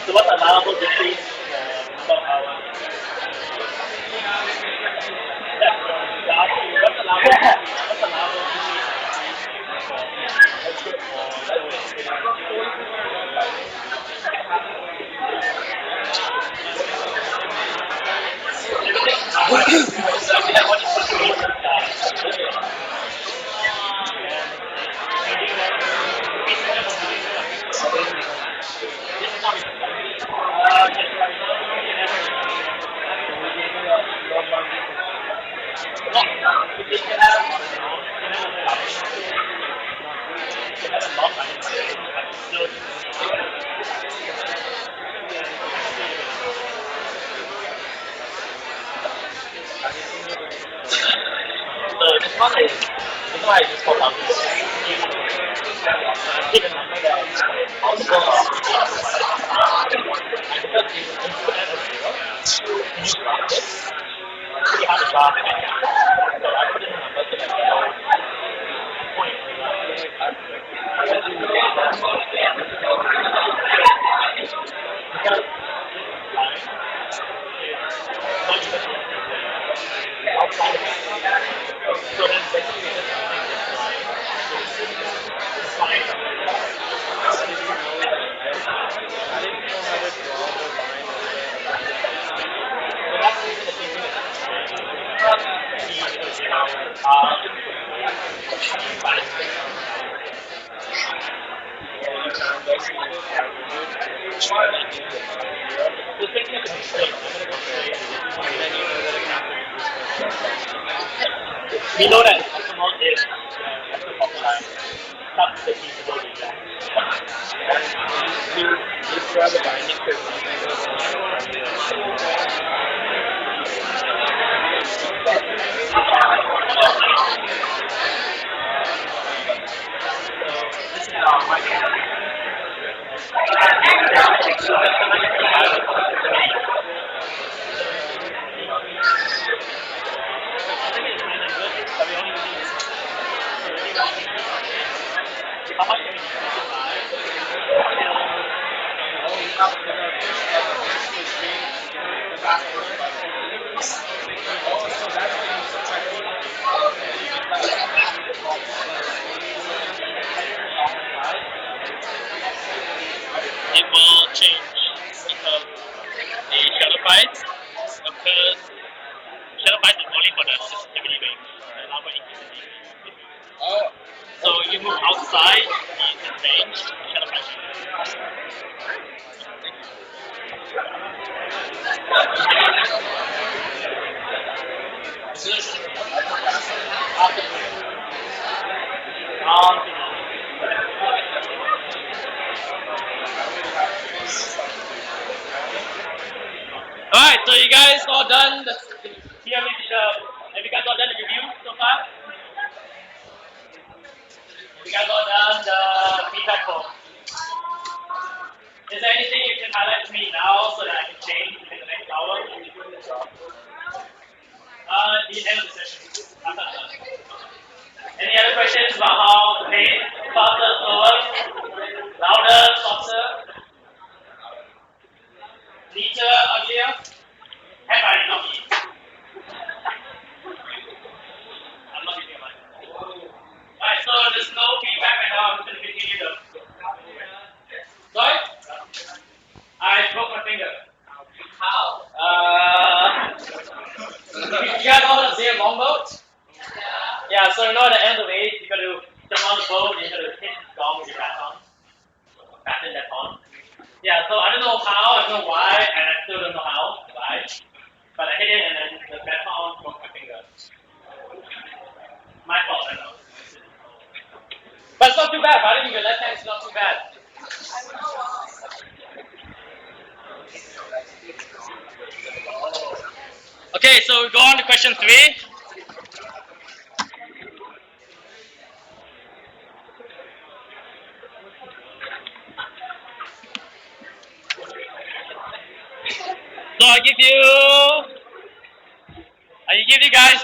[SPEAKER 1] so what's allowable decrease the number of hours? What's allowable decrease one is why I just call out this keep a number that is multiple of and because you input as a zero, can you graph this? It's pretty hard to graph it. So I put in a number so that you know point. Because line is not even outside of it. So then basically just using this line to find so that's using the same thing as P equals 0 find so thinking of the constraint, I'm gonna go straight and then you know that it we know that optimal is the top line. That's the feasible region. You grab the binding to this is my how much can we decrease it by? It will change because the shadow fight occurs. Shadow fight is only for the sensitivity range, not for intensity.
[SPEAKER 3] Oh.
[SPEAKER 1] So you move outside the range, shadow fight changes. Alright, so you guys all done? Have you guys all done the review so far? Have you guys all done the feedback form? Is there anything you can highlight to me now so that I can change in the next hour? The end of the session. I'm not done. Any other questions about how to play faster, slower, louder, softer, neater, uglier? Have I not me? I'm not using mine. Alright, so there's no feedback right now. I'm just going to continue the. Sorry? I broke my finger. How? You guys all know the longboat? Yeah, so you know at the end of the race, you got to jump on the boat and you got to hit the gong with your baton. Baton that on. Yeah, so I don't know how, I don't know why, and I still don't know how, why. But I hit it and then the baton broke my finger. My fault, I know. But it's not too bad, biting with your left hand is not too bad. Okay, so we go on to question 3. So I give you guys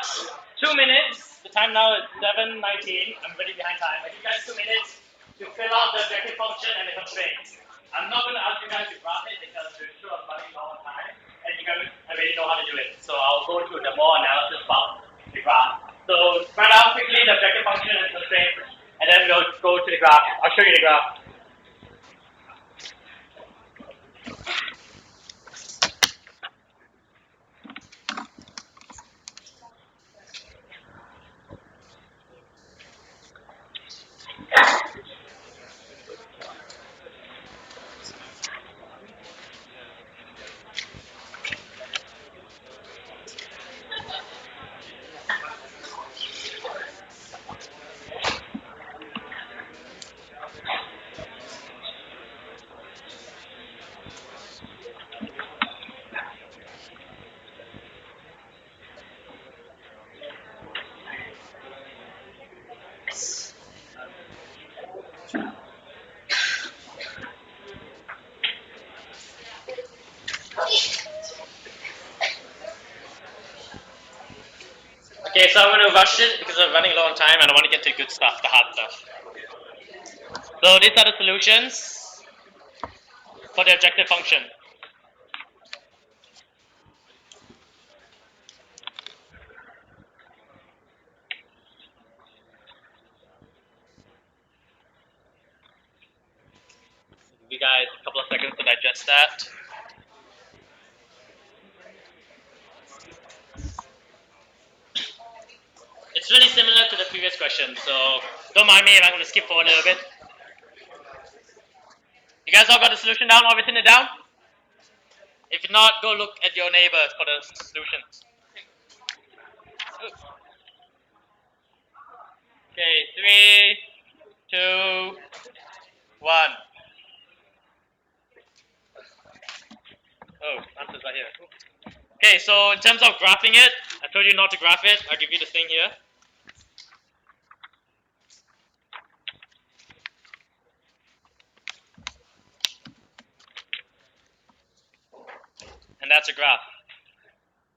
[SPEAKER 1] 2 minutes. The time now is 7:19. I'm really behind time. I give you guys 2 minutes to fill out the objective function and the constraints. I'm not going to ask you guys to graph it because we're sure of running low on time, and you guys already know how to do it. So I'll go through the more analysis about the graph. So write out quickly the objective function and the constraint, and then we'll go to the graph. I'll show you the graph. so I'm going to rush it because we're running low on time and I want to get to good stuff, the hard stuff. So these are the solutions for the objective function. Give you guys a couple of seconds to digest that. It's really similar to the previous question, so don't mind me if I'm going to skip forward a little bit. You guys all got the solution down or written it down? If not, go look at your neighbors for the solutions. Okay, 3, 2, 1. Oh, answer's right here. Okay, so in terms of graphing it, I told you not to graph it. I'll give you the thing here. And that's a graph.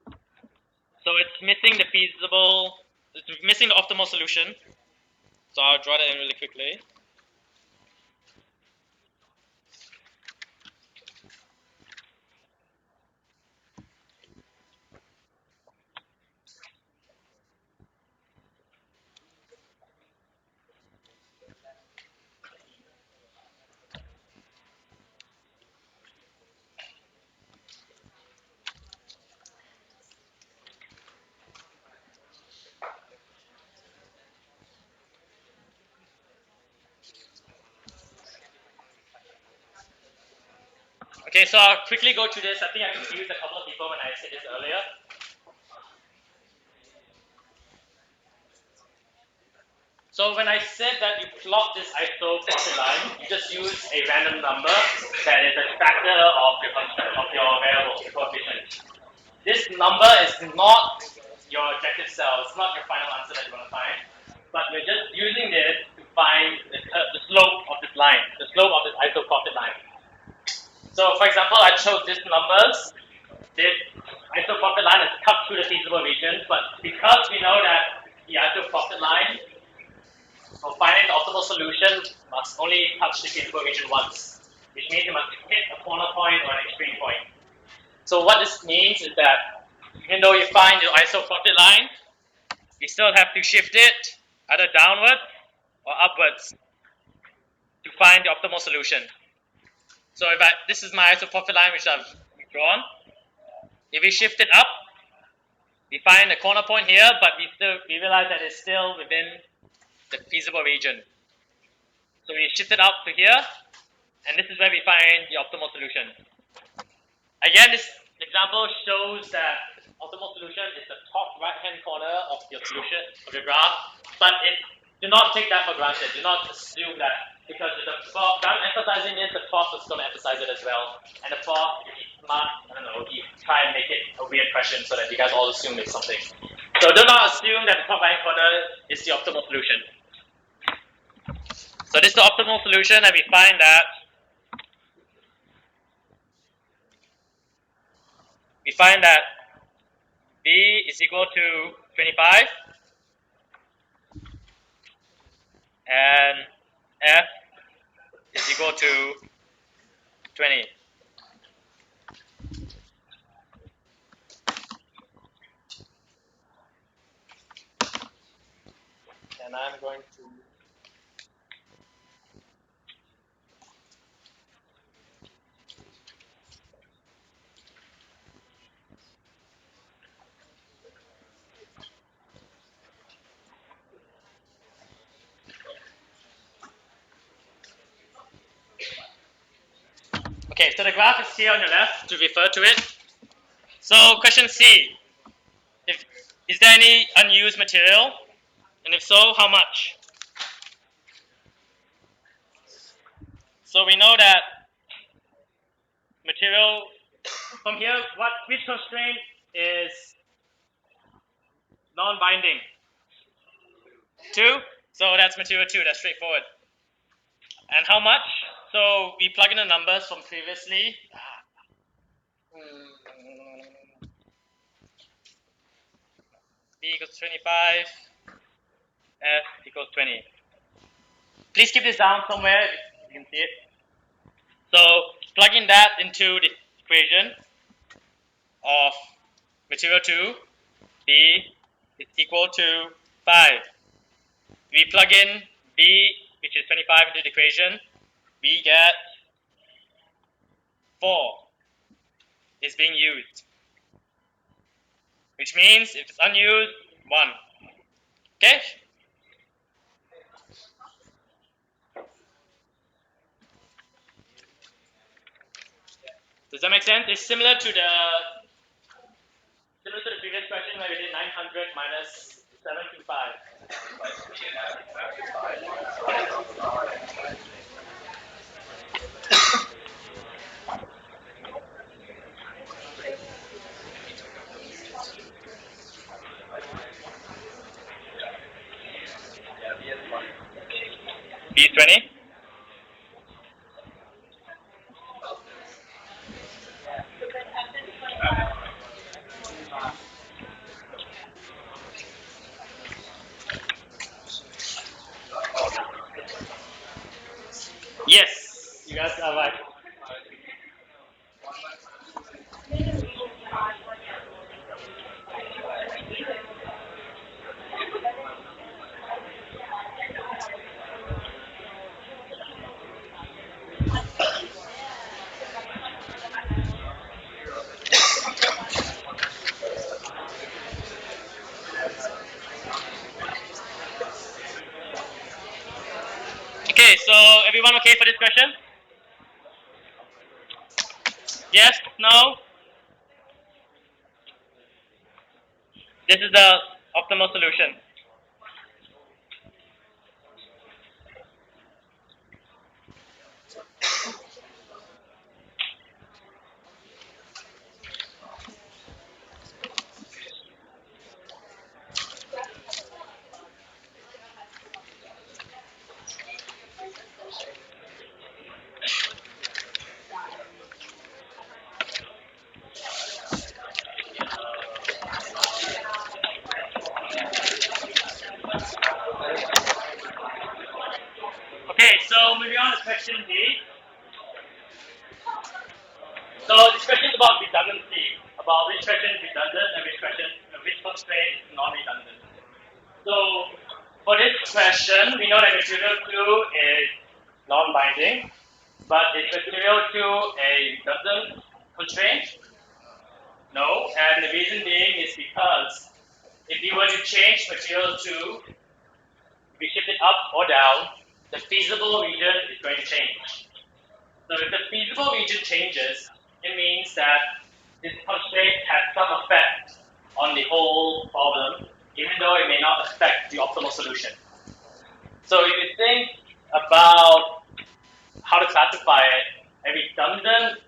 [SPEAKER 1] So it's missing the feasible, it's missing the optimal solution. So I'll draw that in really quickly. Okay, so I'll quickly go through this. I think I confused a couple of people when I said this earlier. So when I said that you plot this iso-profit line, you just use a random number that is a factor of your variable coefficient. This number is not your objective cell. It's not your final answer that you want to find. But we're just using this to find the slope of this line, the slope of this iso-profit line. So for example, I chose these numbers. This iso-profit line is cut through the feasible region, but because we know that the iso-profit line for finding the optimal solution must only touch the feasible region once, which means it must hit a corner point or an extreme point. So what this means is that even though you find your iso-profit line, you still have to shift it either downward or upwards to find the optimal solution. So if this is my iso-profit line which I've drawn, if we shift it up, we find a corner point here, but we realize that it's still within the feasible region. So we shift it up to here, and this is where we find the optimal solution. Again, this example shows that optimal solution is the top right-hand corner of your solution, of your graph, but do not take that for granted. Do not assume that because I'm emphasizing it, the prof is going to emphasize it as well. And the prof, if he's smart, I don't know, he try and make it a weird question so that you guys all assume it's something. So do not assume that the top right corner is the optimal solution. So this is the optimal solution, and we find that B is equal to 25 and F is equal to 20. And I'm going to Okay, so the graph is here on your left to refer to it. So question C, is there any unused material? And if so, how much? So we know that material, from here, which constraint is non-binding? 2, so that's material 2, that's straightforward. And how much? So we plug in the numbers from previously. B equals 25, F equals 20. Please keep this down somewhere if you can see it. So plugging that into the equation of material 2, B is equal to 5. We plug in B, which is 25, into the equation. We get 4 is being used, which means if it's unused, 1. Okay? Does that make sense? It's similar to the previous question where we did 900 minus 725. B is 20. Yes, you guys are right. Okay, so everyone okay for this question? Yes? No? This is the optimal solution. Okay, so moving on to question D. So this question is about redundancy, about which question is redundant and which constraint is non-redundant. So for this question, we know that material 2 is non-binding, but is material 2 a redundant constraint? No, and the reason being is because if you were to change material 2, if we shift it up or down, the feasible region is going to change. So if the feasible region changes, it means that this constraint has some effect on the whole problem, even though it may not affect the optimal solution. So if you think about how to classify it, a redundant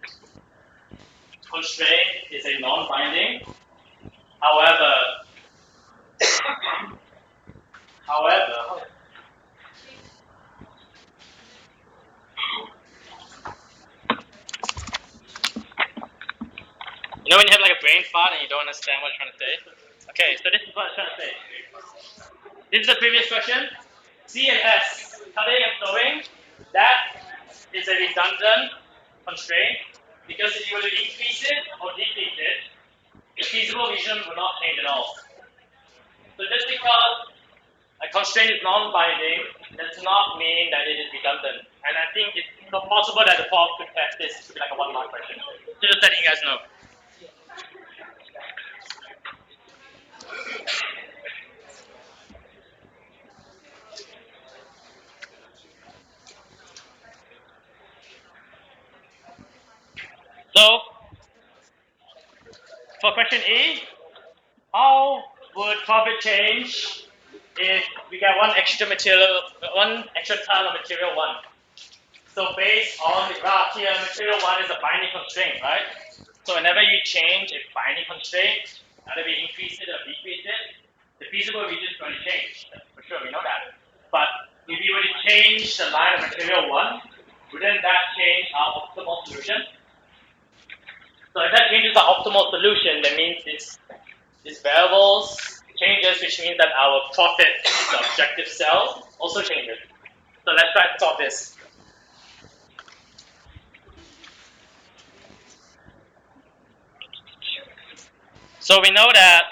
[SPEAKER 1] constraint is a non-binding. However, you know when you have like a brain fart and you don't understand what you're trying to say? Okay, so this is what I'm trying to say. This is the previous question. C and S, cutting and sewing, that is a redundant constraint because if you were to increase it or decrease it, the feasible region will not change at all. So just because a constraint is non-binding does not mean that it is redundant. And I think it's possible that the prof could test this to be like a 1-mark question. So just letting you guys know. So for question E, how would profit change if we get one extra ton of material 1? So based on the graph here, material 1 is a binding constraint, right? So whenever you change a binding constraint, either we increase it or decrease it, the feasible region is going to change. For sure, we know that. But if you were to change the line of material 1, wouldn't that change our optimal solution? So if that changes our optimal solution, that means these variables changes, which means that our profit, the objective cell, also changes. So let's try to solve this. So we know that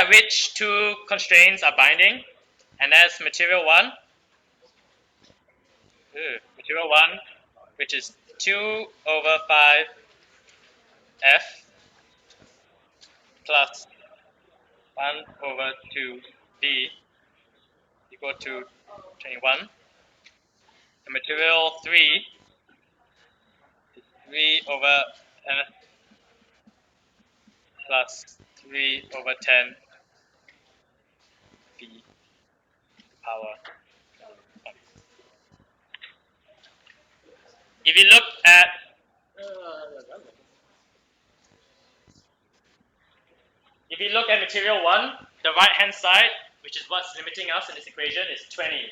[SPEAKER 1] which two constraints are binding, and that's material 1. Material 1, which is 2 over 5 F plus 1 over 2 B equal to 21. And material 3 is 3 over F plus 3 over 10 B power 1. If you look at material 1, the right hand side, which is what's limiting us in this equation, is 20.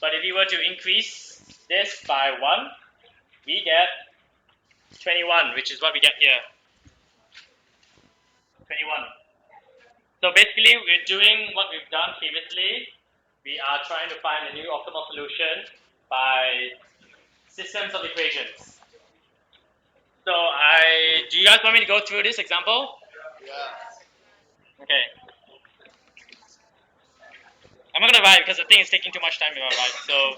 [SPEAKER 1] But if you were to increase this by 1, we get 21, which is what we get here. 21. So basically, we're doing what we've done previously. We are trying to find a new optimal solution by systems of equations. So do you guys want me to go through this example? Yeah. Okay. I'm not gonna write because the thing is taking too much time to write. So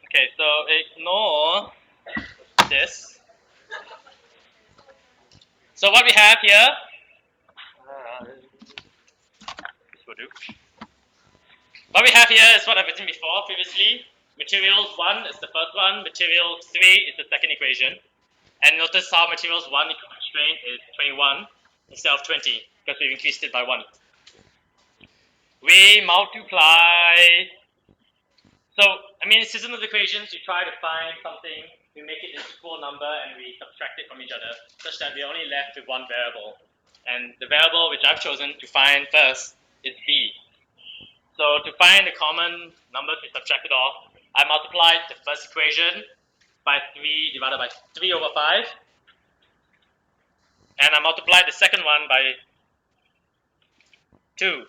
[SPEAKER 1] okay, so ignore this. So what we have here, this will do. What we have here is what I've written before previously. Materials 1 is the first one, materials 3 is the second equation. And notice how materials 1 constraint is 21 instead of 20 because we've increased it by 1. We multiply. So, I mean, in system of equations, you try to find something, we make it an equal number, and we subtract it from each other, such that we're only left with one variable. And the variable which I've chosen to find first is b. So to find the common numbers, we subtract it off. I multiplied the first equation by 3 divided by 3 over 5. And I multiplied the second one by 2.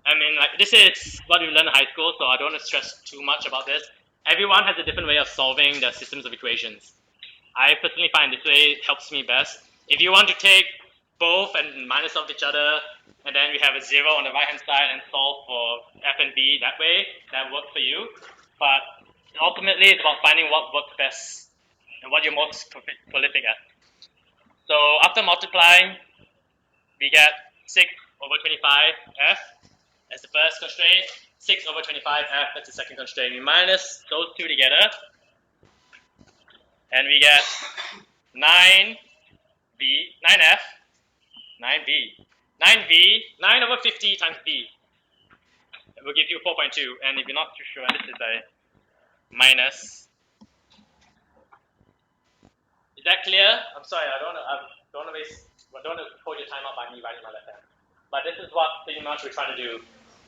[SPEAKER 1] I mean, like, this is what we learned in high school, so I don't want to stress too much about this. Everyone has a different way of solving the systems of equations. I personally find this way helps me best. If you want to take both and minus off each other, and then we have a 0 on the right-hand side and solve for f and b that way, that works for you. But ultimately, it's about finding what works best and what you're most prolific at. So after multiplying, we get 6 over 25f as the first constraint, 6 over 25f as the second constraint. We minus those two together, and we get 9f, 9 over 50 times b. It will give you 4.2, and if you're not too sure, this is a minus. Is that clear? I'm sorry, I don't want to hold your time up by me writing my left hand. But this is what pretty much we're trying to do.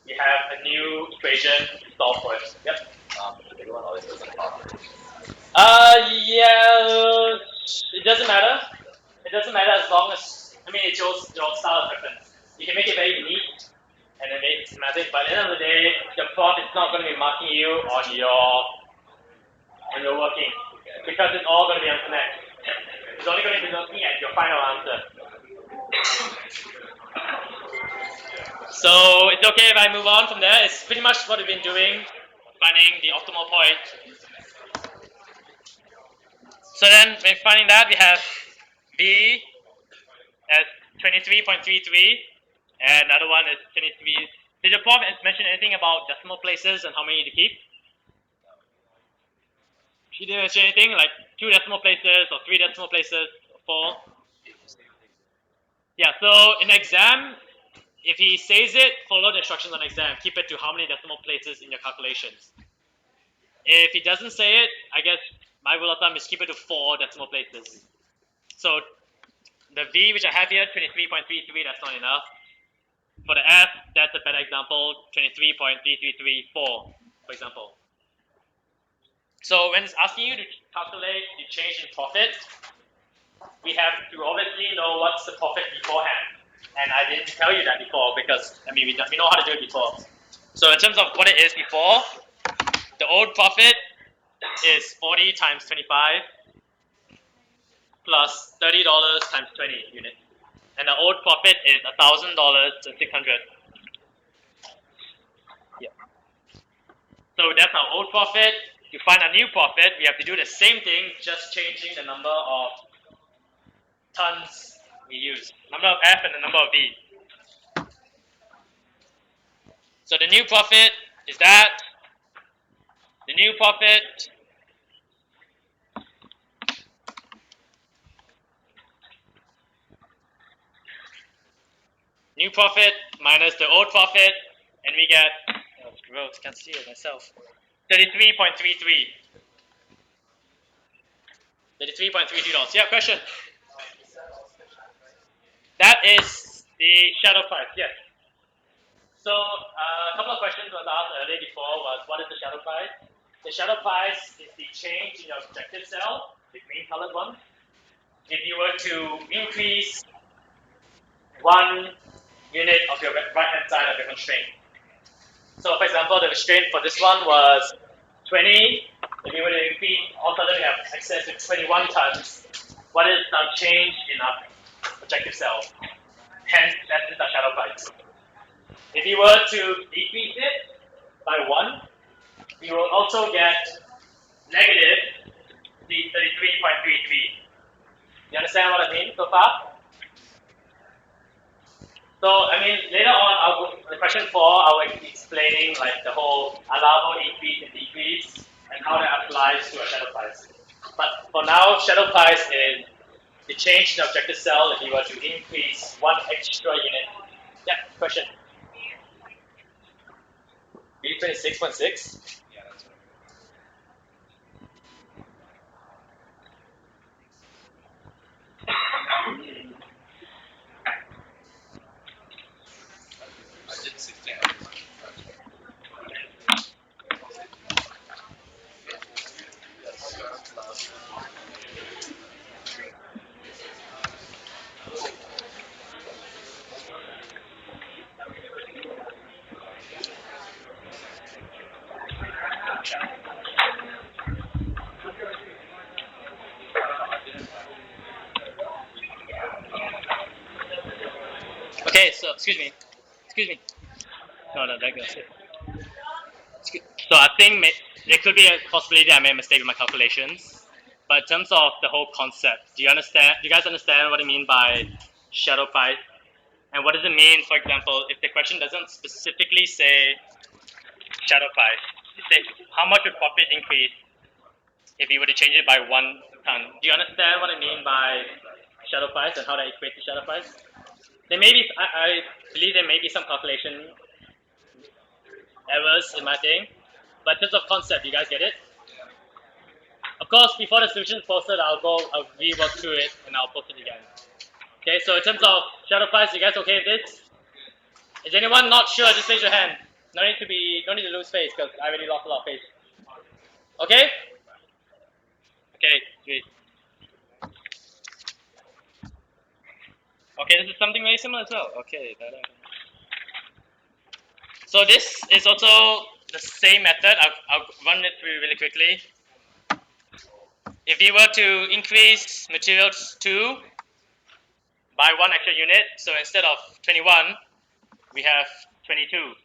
[SPEAKER 1] We have a new equation to solve for it. Yep.
[SPEAKER 3] The big one always goes on top.
[SPEAKER 1] Yeah, it doesn't matter. It doesn't matter as long as, I mean, it's your style of preference. You can make it very unique and then make it systematic, but at the end of the day, the prof is not going to be marking you on your working because it's all going to be on Connect. It's only going to be looking at your final answer. So it's okay if I move on from there. It's pretty much what we've been doing, finding the optimal point. So then, when finding that, we have b as 23.33, and another one is 23. Did the prof mention anything about decimal places and how many to keep? She didn't mention anything like 2 decimal places or 3 decimal places or 4. Yeah, so in exam, if he says it, follow the instructions on exam. Keep it to how many decimal places in your calculations. If he doesn't say it, I guess my rule of thumb is keep it to 4 decimal places. So the v which I have here, 23.33, that's not enough. For the F, that's a better example, 23.3334, for example. So when it's asking you to calculate the change in profit, we have to obviously know what's the profit beforehand. And I didn't tell you that before because, I mean, we know how to do it before. So in terms of what it is before, the old profit is 40 times 25 plus $30 times 20 units. And the old profit is $1,000 and 600. Yeah. So that's our old profit. To find a new profit, we have to do the same thing, just changing the number of tons we use. Number of F and the number of V. So the new profit is that. The new profit minus the old profit, and we get, oh, it's gross, can't see it myself, 33.33. $33.33. Yeah, question? That is the shadow price, yes. So a couple of questions was asked earlier before was, what is the shadow price? The shadow price is the change in your objective cell, the green colored one. If you were to increase 1 unit of your right-hand side of your constraint. So for example, the constraint for this one was 20. If you were to increase, all of a sudden we have access to 21 tons. What is the change in our objective cell? Hence, that is the shadow price. If you were to decrease it by 1, you will also get negative the 33.33. You understand what I mean so far? So, I mean, later on, the question 4, I will be explaining like the whole allowable increase and decrease and how that applies to a shadow price. But for now, shadow price is the change in the objective cell if you were to increase 1 extra unit. Yeah, question. B26.6?
[SPEAKER 3] Yeah, that's right. I did 16.
[SPEAKER 1] Okay, so, excuse me. No, that goes. So I think there could be a possibility I made a mistake with my calculations. But in terms of the whole concept, do you guys understand what I mean by shadow price? And what does it mean, for example, if the question doesn't specifically say shadow price, it says how much would profit increase if you were to change it by 1 ton? Do you understand what I mean by shadow price and how that equates to shadow price? There may be, I believe there may be some calculation errors in my thing, but in terms of concept, you guys get it? Of course, before the solution is posted, I'll rework through it and I'll post it again. Okay, so in terms of shadow price, you guys okay with this? Is anyone not sure? Just raise your hand. No need to lose face because I already lost a lot of face. Okay? Okay, great. Okay, this is something very similar as well. Okay. So this is also the same method. I'll run it through really quickly. If you were to increase materials 2 by 1 extra unit, so instead of 21, we have 22.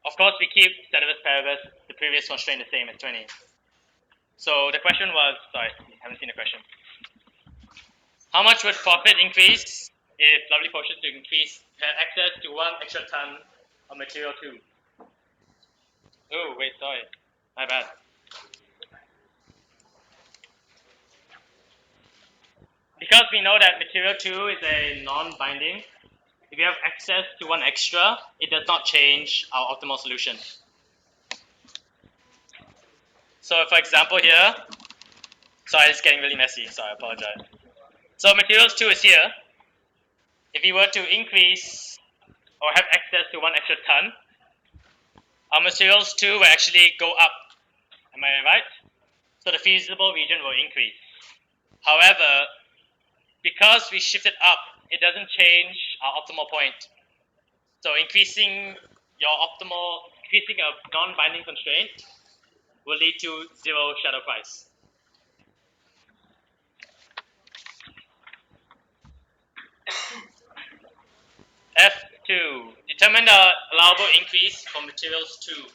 [SPEAKER 1] Of course, we keep ceteris paribus, the previous constraint the same as 20. So the question was, sorry, I haven't seen the question. How much would profit increase if Lovely Potion to increase access to 1 extra ton of material 2? Oh, wait, sorry. My bad. Because we know that material 2 is a non-binding, if you have access to 1 extra, it does not change our optimal solution. So for example here, sorry, it's getting really messy, so I apologize. So materials 2 is here. If we were to increase or have access to 1 extra ton, our materials too will actually go up. Am I right? So the feasible region will increase. However, because we shifted up, it doesn't change our optimal point. So increasing a non-binding constraint will lead to 0 shadow price. F2. Determine the allowable increase for materials 2.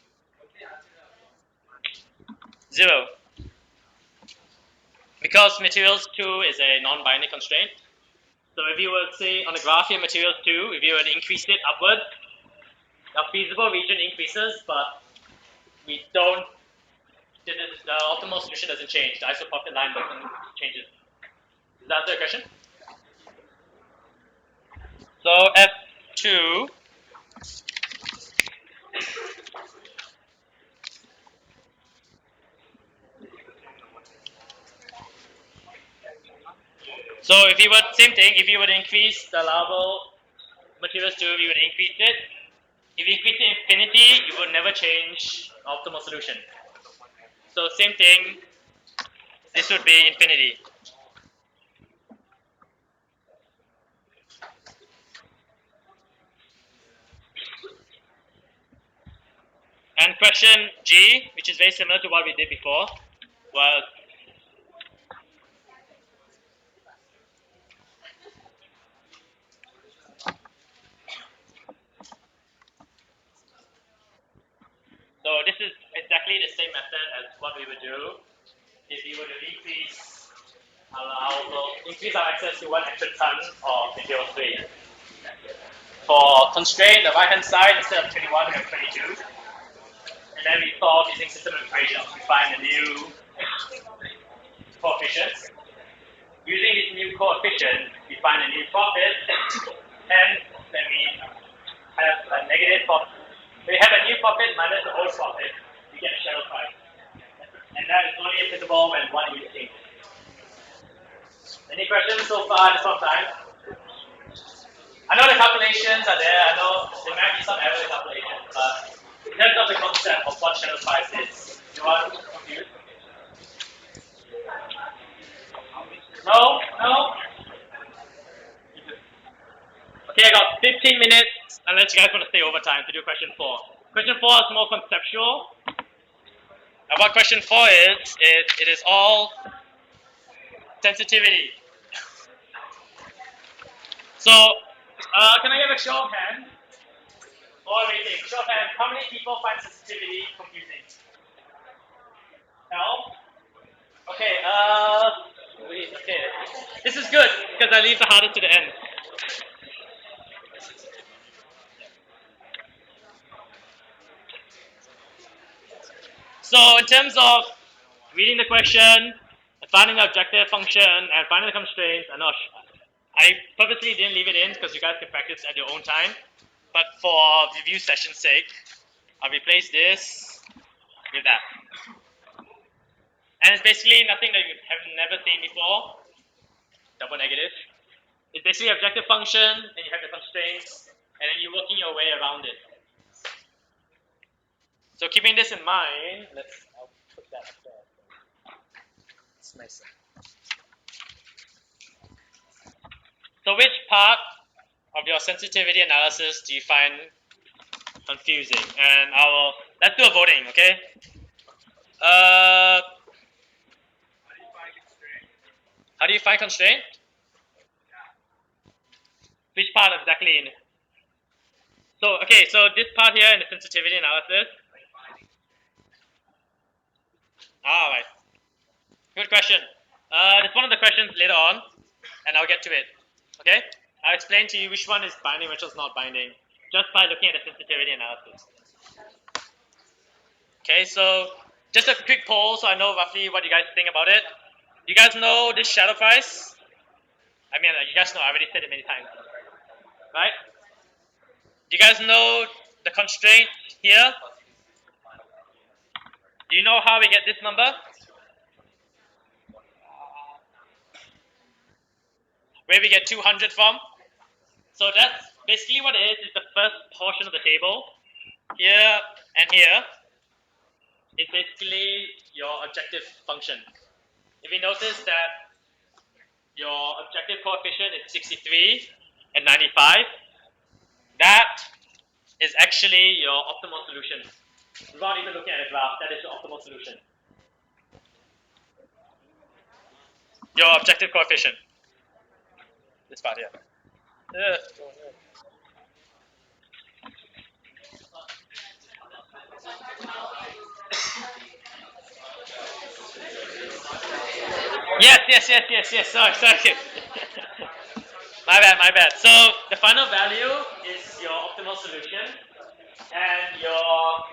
[SPEAKER 1] 0. Because materials 2 is a non-binding constraint. So if you were to say on the graph here, materials 2, if you were to increase it upwards, the feasible region increases, but we don't, the optimal solution doesn't change. The isopocket line doesn't change. Does that answer your question? So F2. So if you were, same thing, if you were to increase the allowable materials 2, you would increase it. If you increase it to infinity, you would never change the optimal solution. So same thing, this would be infinity. And question G, which is very similar to what we did before, was so this is exactly the same method as what we would do if you were to increase our access to 1 extra ton of material 3. For constraint, the right hand side, instead of 21, we have 22. And then we solve using system of equations to find a new coefficient. Using this new coefficient, we find a new profit, and then we have a negative profit. We have a new profit minus the old profit, we get a shadow price. And that is only applicable when one unit changes. Any questions so far at this time? I know the calculations are there, I know there might be some error in calculations, but in terms of the concept of what shadow price is, you are confused? No? No? Okay, I got 15 minutes, unless you guys want to stay overtime to do question 4. Question 4 is more conceptual. And what question 4 is it is all sensitivity. So, can I get a show of hands? Or rating? Show of hands. How many people find sensitivity confusing? No? Okay, okay. This is good, because I leave the hardest to the end. So in terms of reading the question, finding the objective function, and finding the constraints, I purposely didn't leave it in because you guys can practice at your own time. But for review session's sake, I'll replace this with that. And it's basically nothing that you have never seen before. Double negative. It's basically an objective function, and you have the constraints, and then you're working your way around it. So keeping this in mind, I'll put that up there. It's nicer. So which part of your sensitivity analysis do you find confusing? And let's do a voting, okay? How do you find constraint? Which part exactly? So this part here in the sensitivity analysis. Alright. Good question. It's one of the questions later on, and I'll get to it. Okay? I'll explain to you which one is binding, which is not binding, just by looking at the sensitivity analysis. Okay, so just a quick poll so I know roughly what you guys think about it. You guys know this shadow price? I mean, you guys know, I already said it many times. Right? Do you guys know the constraint here? Do you know how we get this number? Where we get 200 from? So that's basically what it is the first portion of the table. Here and here is basically your objective function. If you notice that your objective coefficient is 63 and 95, that is actually your optimal solution. Without even looking at the graph, that is your optimal solution. Your objective coefficient. This part here. Yes. Sorry. My bad. So the final value is your optimal solution, and your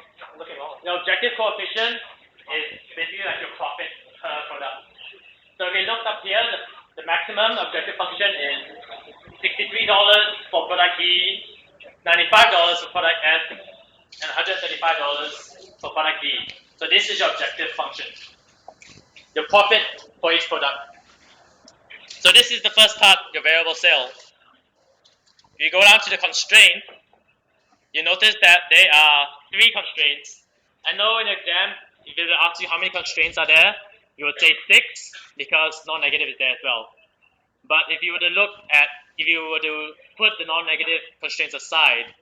[SPEAKER 1] objective coefficient is basically like your profit per product. So if we look up here, the maximum objective function is $63 for product E, $95 for product F, and $135 for product D. So this is your objective function, your profit for each product. So this is the first part, your variable sale. If you go down to the constraint, you notice that there are 3 constraints. I know in the exam, if they ask you how many constraints are there, you would say 6 because non-negative is there as well. But if you were to put the non-negative constraints aside,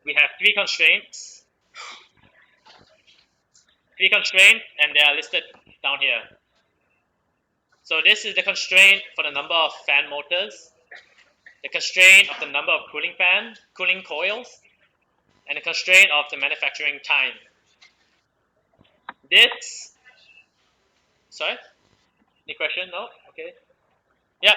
[SPEAKER 1] we have 3 constraints. 3 constraints, and they are listed down here. So this is the constraint for the number of fan motors, the constraint of the number of cooling coils, and the constraint of the manufacturing time. Sorry? Any question? No? Okay. Yeah.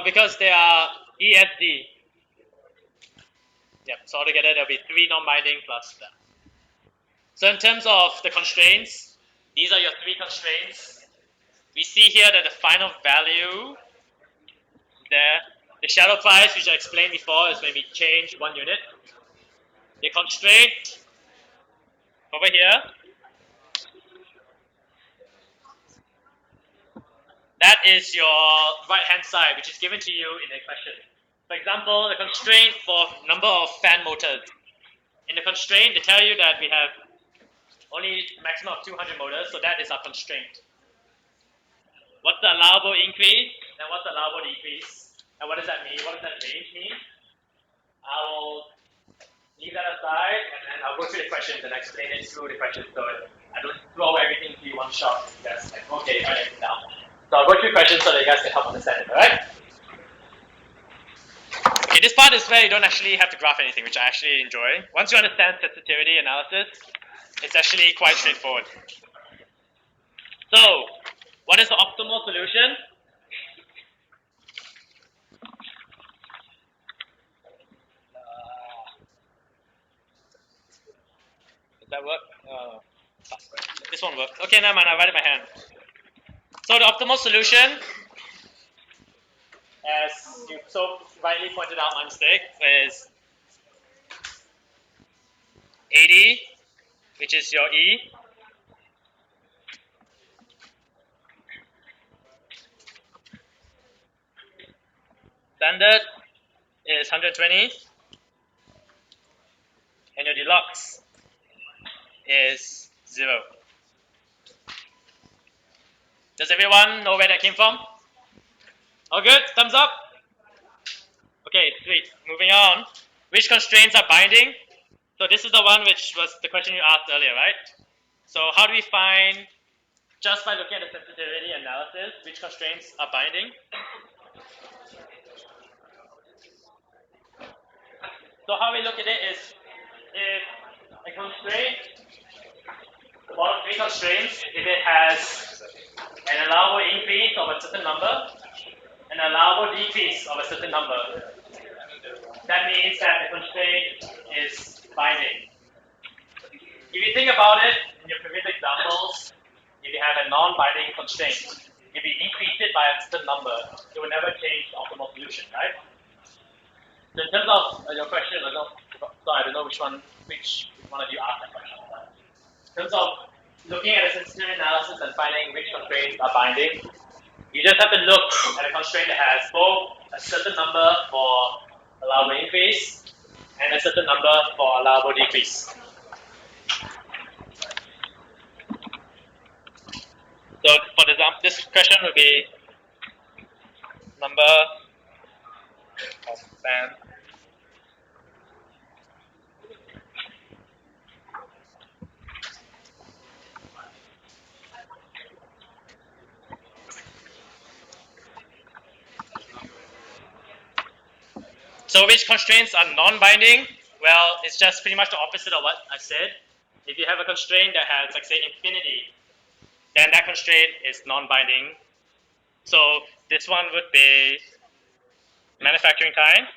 [SPEAKER 1] Because they are ESD. Yep. So altogether there'll be 3 non-binding plus that. So in terms of the constraints, these are your 3 constraints. We see here that the final value there, the shadow price, which I explained before, is when we change 1 unit. The constraint over here, that is your right-hand side, which is given to you in the question. For example, the constraint for number of fan motors. In the constraint, they tell you that we have only maximum of 200 motors, so that is our constraint. What's the allowable increase, and what's the allowable decrease, and what does that mean? What does that range mean? I will leave that aside, and then I'll go through the questions and explain it through the questions, so I don't throw everything to you one shot. You guys like, okay, write everything down. So I'll go through questions so that you guys can help understand it, alright? Okay, this part is where you don't actually have to graph anything, which I actually enjoy. Once you understand sensitivity analysis, it's actually quite straightforward. So, what is the optimal solution? Does that work? This won't work. Okay, never mind, I write it by hand. So the optimal solution, as you so rightly pointed out my mistake, is 80, which is your E. Standard is 120. And your deluxe is 0. Does everyone know where that came from? All good? Thumbs up? Okay, sweet. Moving on. Which constraints are binding? So this is the one which was the question you asked earlier, right? So how do we find, just by looking at the sensitivity analysis, which constraints are binding? So how we look at it is, if a constraint, the bottom 3 constraints, if it has an allowable increase of a certain number, an allowable decrease of a certain number, that means that the constraint is binding. If you think about it, in your previous examples, if you have a non-binding constraint, if you increase it by a certain number, it will never change the optimal solution, right? So in terms of your question, I don't know which one of you asked that question. In terms of looking at a sensitivity analysis and finding which constraints are binding, You just have to look at a constraint that has both a certain number for allowable increase and a certain number for allowable decrease. So for example, this question would be number of fan. So which constraints are non-binding? Well, it's just pretty much the opposite of what I said. If you have a constraint that has, like, say, infinity, then that constraint is non-binding. So this one would be manufacturing time.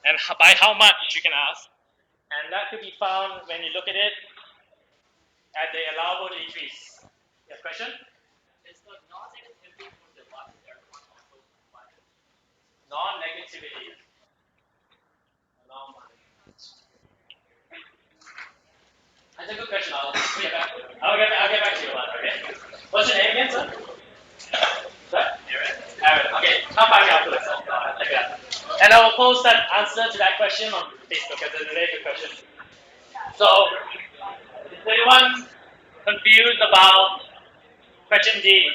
[SPEAKER 1] And by how much, you can ask. And that could be found when you look at it at the allowable decrease. Yes, question? Is the non-negativity for the last also binding? Non-negativity. That's a good question. I'll get back to you on that, okay? What's your name again, sir? What? Aaron. Okay, come back afterwards. I'll check it out. And I will post that answer to that question on Facebook because it's a very good question. So, is anyone confused about question D?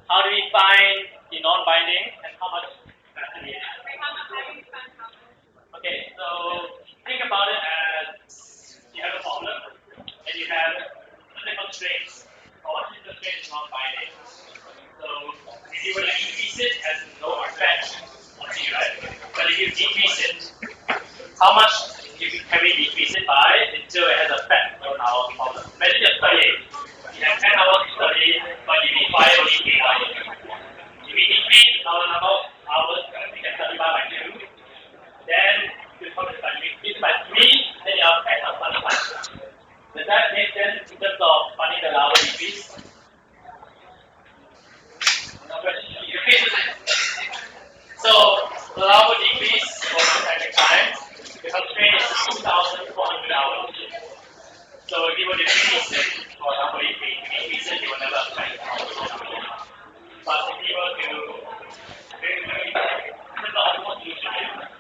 [SPEAKER 1] How do we find the non-binding and how much capacity? Okay, so think about it as you have a problem and you have certain constraints. One constraint is non-binding. So if you were to increase it, it has no effect on you, right? But if you decrease it, how much can we decrease it by until it has effect on our problem? Imagine you're studying. You have 10 hours to study, but you require only 8 hours. If we decrease our number of hours we can study by 2, then you come to study. If you increase by 3, then your effect on 1. Does that make sense in terms of finding the allowable decrease? So, the allowable decrease for manufacturing time, the constraint is 2,400 hours. So, if you were to decrease it, for example, if we increase it, you will never affect it. But if you were to this is the optimal solution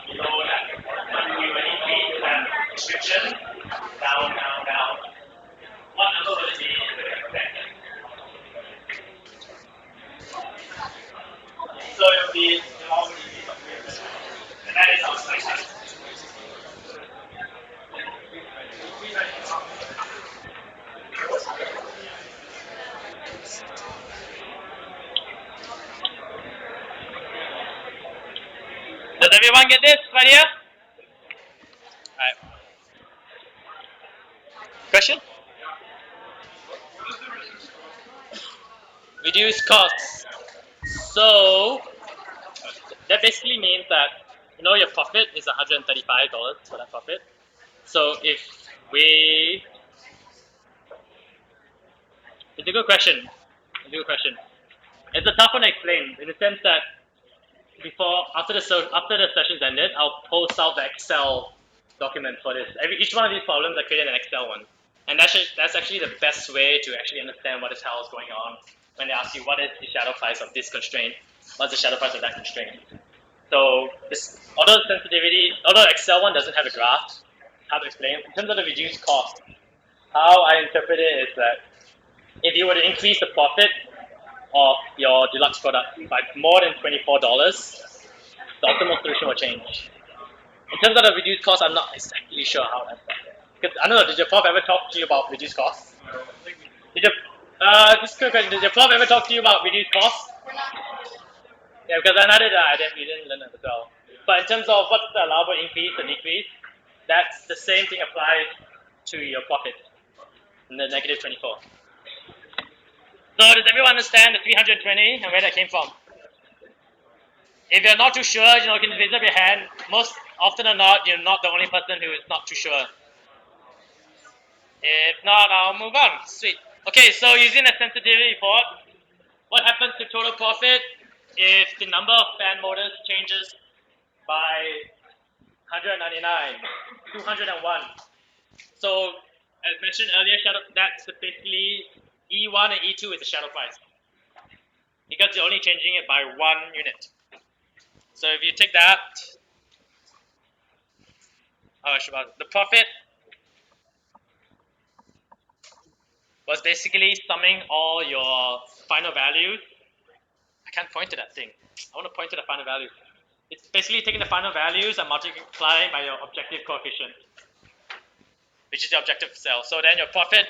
[SPEAKER 1] below that. But if you were to increase that restriction, down, down, down, what number will it be in the effect? So it will be the allowable decrease of 3%. And that is our selection. Does everyone get this right here? Alright. Question? Reduce costs. So that basically means that your profit is $135 for that profit. So if we, it's a good question. It's a tough one to explain in the sense that after the session's ended, I'll post out the Excel document for this. Each one of these problems I created an Excel one, and that's actually the best way to actually understand what the hell is going on when they ask you what is the shadow price of this constraint, what's the shadow price of that constraint. So although Excel one doesn't have a graph, how to explain in terms of the reduced cost, how I interpret it is that if you were to increase the profit of your deluxe product by more than $24, the optimal solution will change. In terms of the reduced cost, I'm not exactly sure how that's done. Because I don't know, did your prof ever talk to you about reduced costs? Just a quick question, did your prof ever talk to you about reduced costs? Yeah, because we didn't learn it as well. But in terms of what's the allowable increase or decrease, that's the same thing applies to your profit in the negative 24. So does everyone understand the 320 and where that came from? If you're not too sure, you can raise up your hand. Most often than not, you're not the only person who is not too sure. If not, I'll move on. Sweet. Okay, so using a sensitivity report, what happens to total profit if the number of fan motors changes by 199, 201. So as mentioned earlier, that's basically E1 and E2 is the shadow price because you're only changing it by 1 unit. So if you take that, the profit was basically summing all your final values. I can't point to that thing. I want to point to the final values. It's basically taking the final values and multiplying by your objective coefficient, which is the objective cell. So then your profit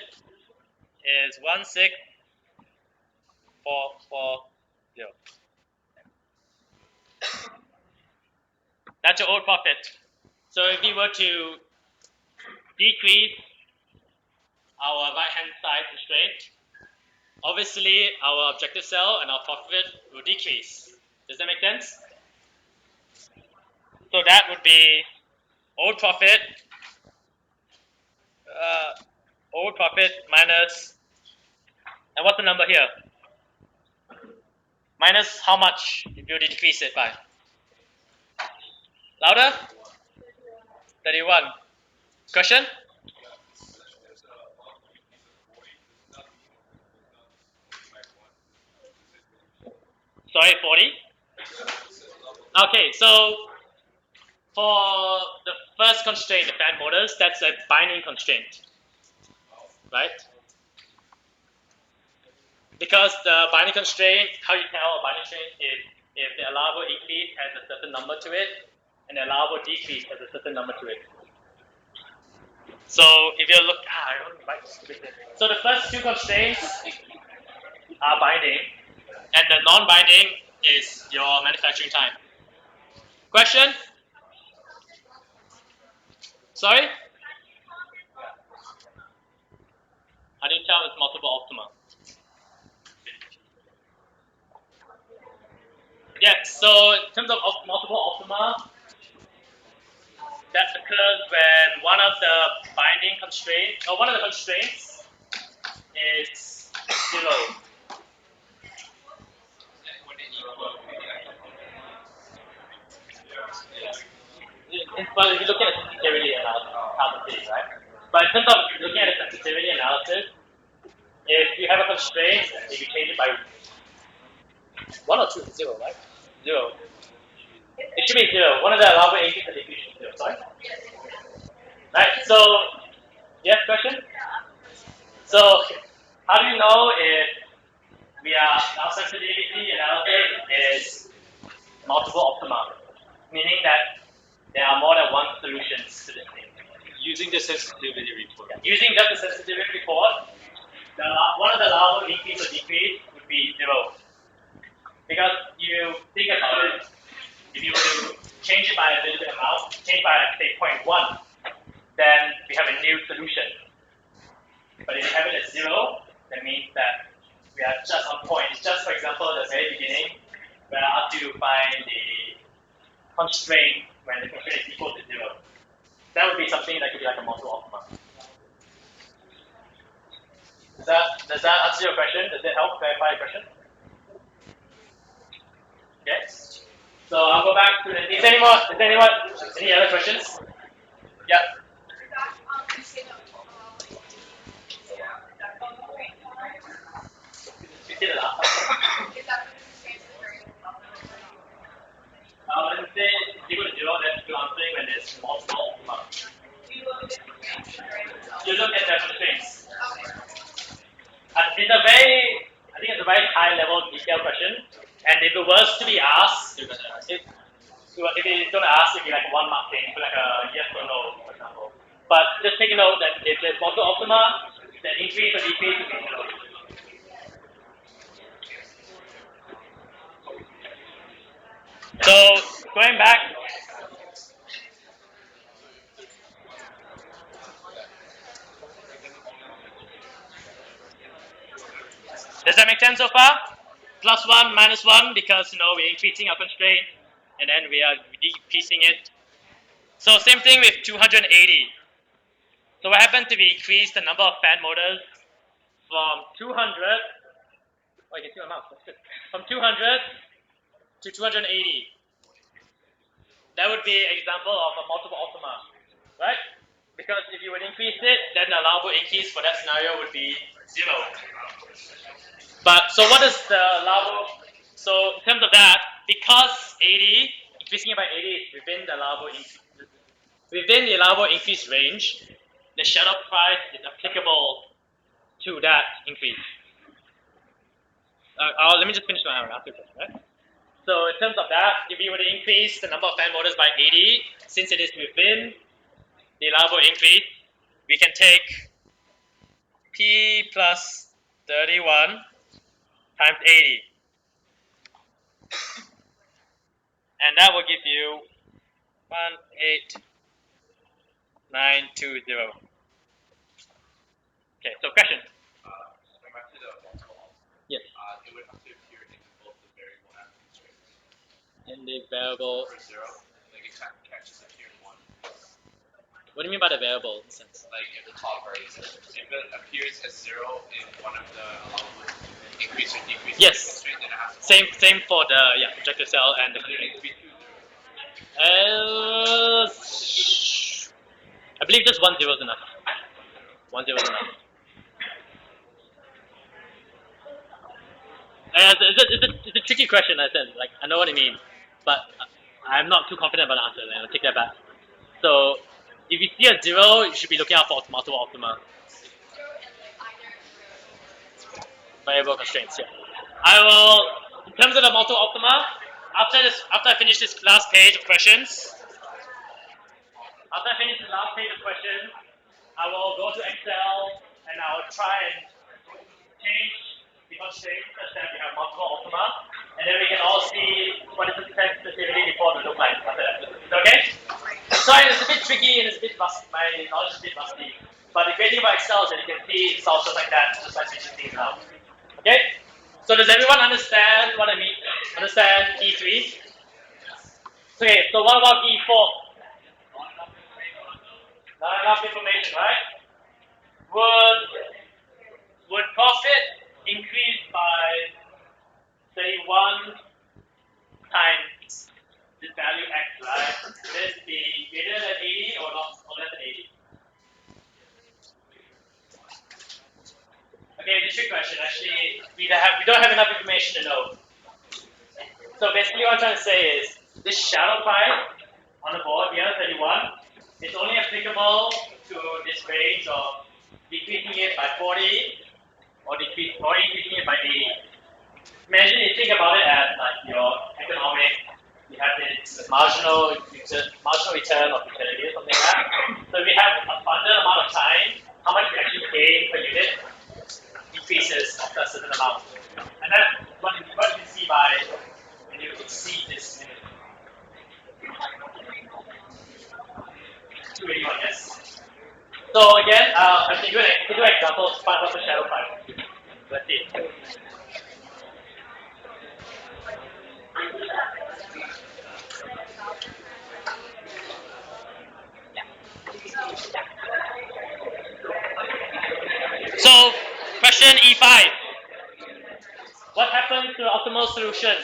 [SPEAKER 1] is 16440. That's your old profit. So if we were to decrease our right-hand side constraint, obviously our objective cell and our profit will decrease. Does that make sense? So that would be old profit minus, and what's the number here? Minus how much if you decrease it by? Louder? 31. Question? Sorry, 40? Okay, so for the first constraint, the fan motors, that's a binding constraint, right? Because the binding constraint, how you tell a binding constraint is if the allowable increase has a certain number to it, and the allowable decrease has a certain number to it. So if you look, I don't write this. So the first two constraints are binding, and the non-binding is your manufacturing time. Question? Sorry? How do you tell it's multiple optima? Yes, so in terms of multiple optima, that occurs when one of the binding constraints, or one of the constraints is 0. Well, if you look at a sensitivity analysis, probability, right? But in terms of looking at a sensitivity analysis, if you have a constraint, if you change it by 1 or 2, 0, right? 0. It should be 0. One of the allowable increase and decrease is 0. Sorry. Right. So, yes, question. So, how do you know if our sensitivity analysis is multiple optima, meaning that there are more than one solutions to this thing?
[SPEAKER 2] Using the sensitivity report.
[SPEAKER 1] Yeah. Using just the sensitivity report, one of the allowable increase or decrease would be 0. Because you think about it, if you were to change it by a little bit amount, change by like, say 0.1, then we have a new solution. But if you have it at 0, that means that we are just on point. Just for example, at the very beginning, where I asked you to find the constraint when the constraint is equal to 0. That would be something that could be like a multiple optima. Does that answer your question? Does that help clarify your question? Okay. So I'll go back to the. Is there any other questions? Yeah. You did it last time. When you say equal to 0, that's still answering when there's multiple optima. You look at the constraints. I think it's a very high level detailed question. And if it was to be asked, if it's going to ask, it'd be like a 1 mark thing, so like a yes or no, for example. But just take a note that if there's multiple optima, then increase or decrease would be 0. So going back, does that make sense so far? +1, -1, because we're increasing our constraint, and then we are decreasing it. So same thing with 280. So what happens if we increase the number of fan motors from 200? Oh, you can see my mouse. That's good. From 200 to 280. that would be an example of a multiple optima, right? Because if you would increase it, then the allowable increase for that scenario would be 0. But so what is the allowable? So in terms of that, because 80 increasing it by 80 is within the allowable increase range, the shadow price is applicable to that increase. Let me just finish my answer, right? So in terms of that, if we were to increase the number of fan motors by 80, since it is within the allowable increase, we can take P plus 31 times 80. And that will give you 18920. Okay, so question.
[SPEAKER 3] Going back to the multiple,
[SPEAKER 1] Yes.
[SPEAKER 3] it would have to appear in both the variable and the constraints.
[SPEAKER 1] In the variable.
[SPEAKER 3] For 0, like it can't just appear in one.
[SPEAKER 1] What do you mean by the variable in a sense?
[SPEAKER 3] Like if the top right, if it appears as 0 in one of the allowable increase or decrease
[SPEAKER 1] yes.
[SPEAKER 3] constraint, then it has to
[SPEAKER 1] same for the objective cell and the.
[SPEAKER 3] But it needs to be 2
[SPEAKER 1] I believe just 1 0 is enough. 1 0 is enough. It's a tricky question, I said. Like I know what I mean, but I'm not too confident about the answer. I'll take that back. So if you see a 0, you should be looking out for multiple optima. Variable constraints. Yeah. I will. In terms of the multiple optima, after I finish this last page of questions, I will go to Excel and I will try and change the constraints such that we have multiple optima, and then we can all see what the sensitivity report will look like after that. Is that okay? Sorry, it's a bit tricky and it's a bit rusty. My knowledge is a bit rusty. But the great thing about Excel is that you can see it's also like that, just like switching things around. Okay? So does everyone understand what I mean? Understand E3? Okay, so what about E4? Not enough information, right? Would profit increase by 31 times this value x, right? Would this be greater than 80 or not, or less than 80? Okay, it's a trick question. Actually, we don't have enough information to know. So basically, what I'm trying to say is this shadow price on the board here, 31, is only applicable to this range of decreasing it by 40 or increasing it by 80. Imagine you think about it as like your economic, you have this marginal return of utility or something like that. So if we have a abundant amount of time, how much we actually gain per unit increases after a certain amount. And that's what you see by when you exceed this limit. 281, yes. So again, I can do an example to find out the shadow price. Let's see. So, question E5. What happens to the optimal solution?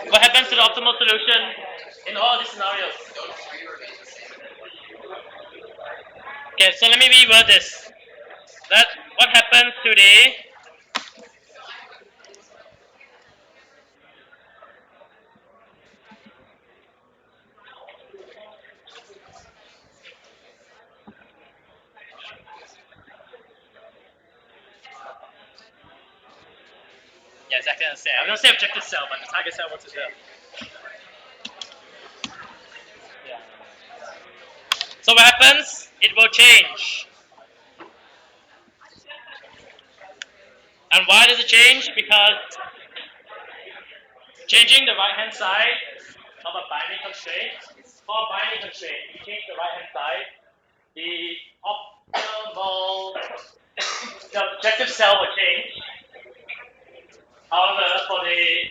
[SPEAKER 1] What happens to the optimal solution in all these scenarios? Okay, so let me reword this. What happens to the yeah, exactly the same. I'm going to say objective cell, but the target cell what's it there? Yeah. So what happens? It will change. And why does it change? Because changing the right hand side of a binding constraint, for a binding constraint, if you change the right hand side, the objective cell will change. However, for the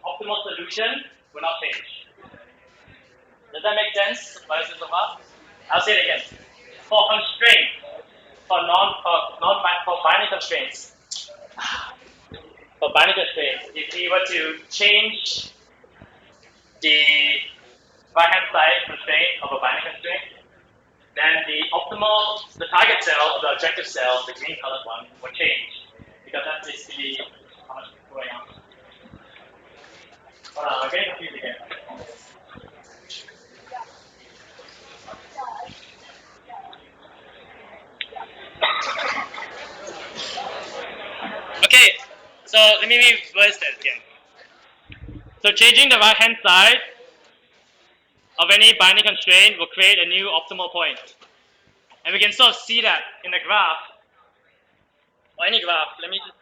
[SPEAKER 1] optimal solution, will not change. Does that make sense? What I said so far? I'll say it again. For constraints, for binding constraints, for binding constraints, if we were to change the right-hand side constraint of a binding constraint, then the target cell, the objective cell, the green colored one, will change. Because that's basically how much is going on. Hold on, I'm getting confused again. Okay, so let me reverse that again. So changing the right-hand side of any binding constraint will create a new optimal point. And we can sort of see that in the graph, or any graph. Let me just.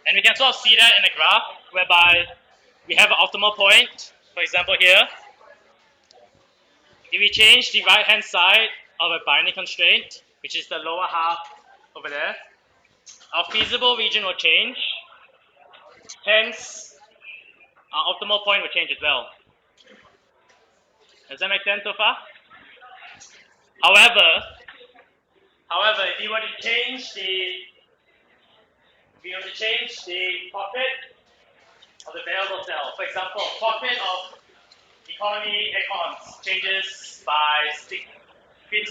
[SPEAKER 1] And we can sort of see that in the graph, whereby we have an optimal point, for example here. If we change the right-hand side of a binding constraint, which is the lower half over there, our feasible region will change. Hence, our optimal point will change as well. Does that make sense so far? However, if you were to change the pocket of the variable cell, for example, pocket of economy econs changes by $2, it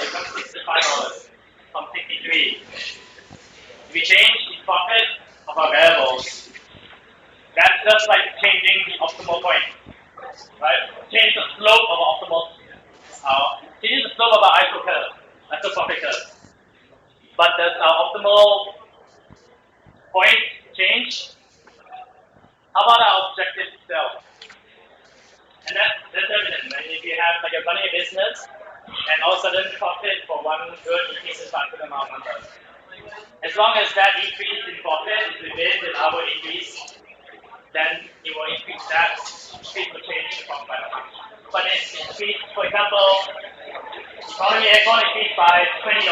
[SPEAKER 1] becomes $65 from 63. If we change the pocket of our variables, that's just like changing the optimal point, right? Change the slope of change the slope of our iso curve, isopocket curve. But does our optimal point change? How about our objective cell? And that's evident. Right? If you have like you're running a business and all of a sudden profit for one good increases by the amount of numbers. As long as that increase in profit is within the allowable increase, then it will increase that. Increase will change the profit by number. But if increase, for example, economy econ increased by $20.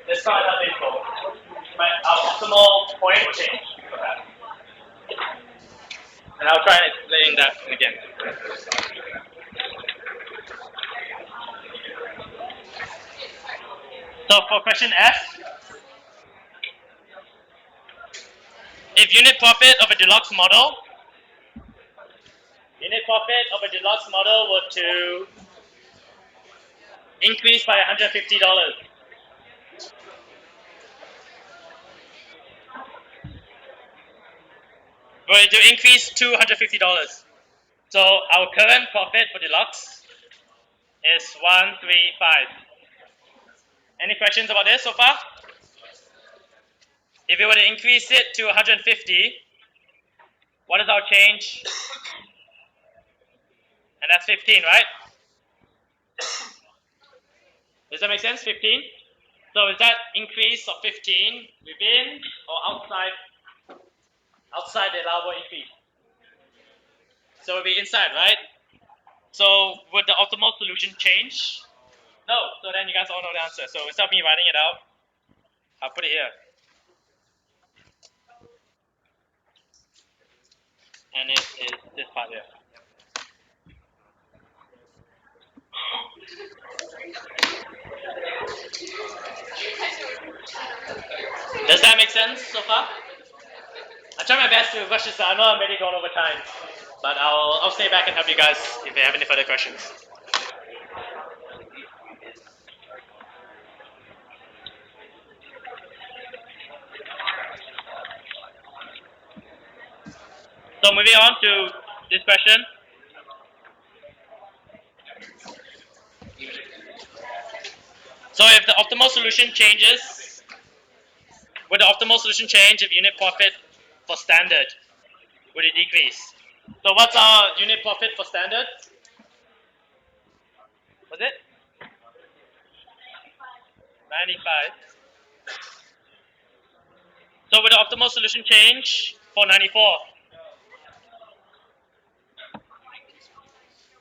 [SPEAKER 1] That's not enough info. But our optimal point will change for that. And I'll try and explain that again. So for question F, if unit profit of a deluxe model were to increase by $150. Were to increase to $150. So our current profit for deluxe is 135. Any questions about this so far? If we were to increase it to 150, what is our change? And that's 15, right? Does that make sense? 15? So is that increase of 15 within or outside the allowable increase? So it will be inside, right? So would the optimal solution change? No. So then you guys all know the answer. So instead of me writing it out, I'll put it here. And it is this part here. Does that make sense so far? I try my best to rush this out. I know I'm already going over time, but I'll stay back and help you guys if you have any further questions. So moving on to this question. So if the optimal solution changes, would the optimal solution change if unit profit for standard? Would it decrease? So what's our unit profit for standard? Was it? 95. So would the optimal solution change for 94?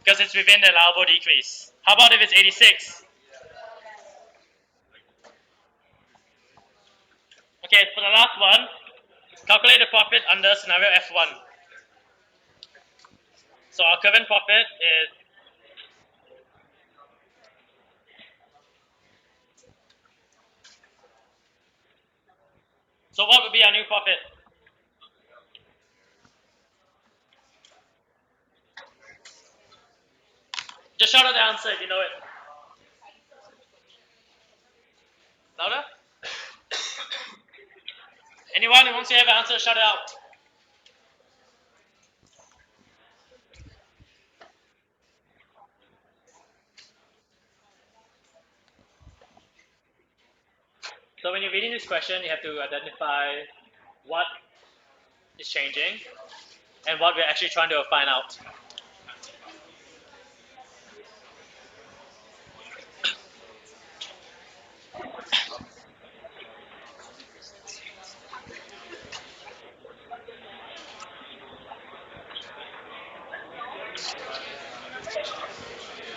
[SPEAKER 1] Because it's within the allowable decrease. How about if it's 86? Okay, for the last one, calculate the profit under scenario F1. So our current profit is. So what would be our new profit? Just shout out the answer if you know it. Louder? Anyone who wants to have an answer, shout it out. So when you're reading this question, you have to identify what is changing and what we're actually trying to find out.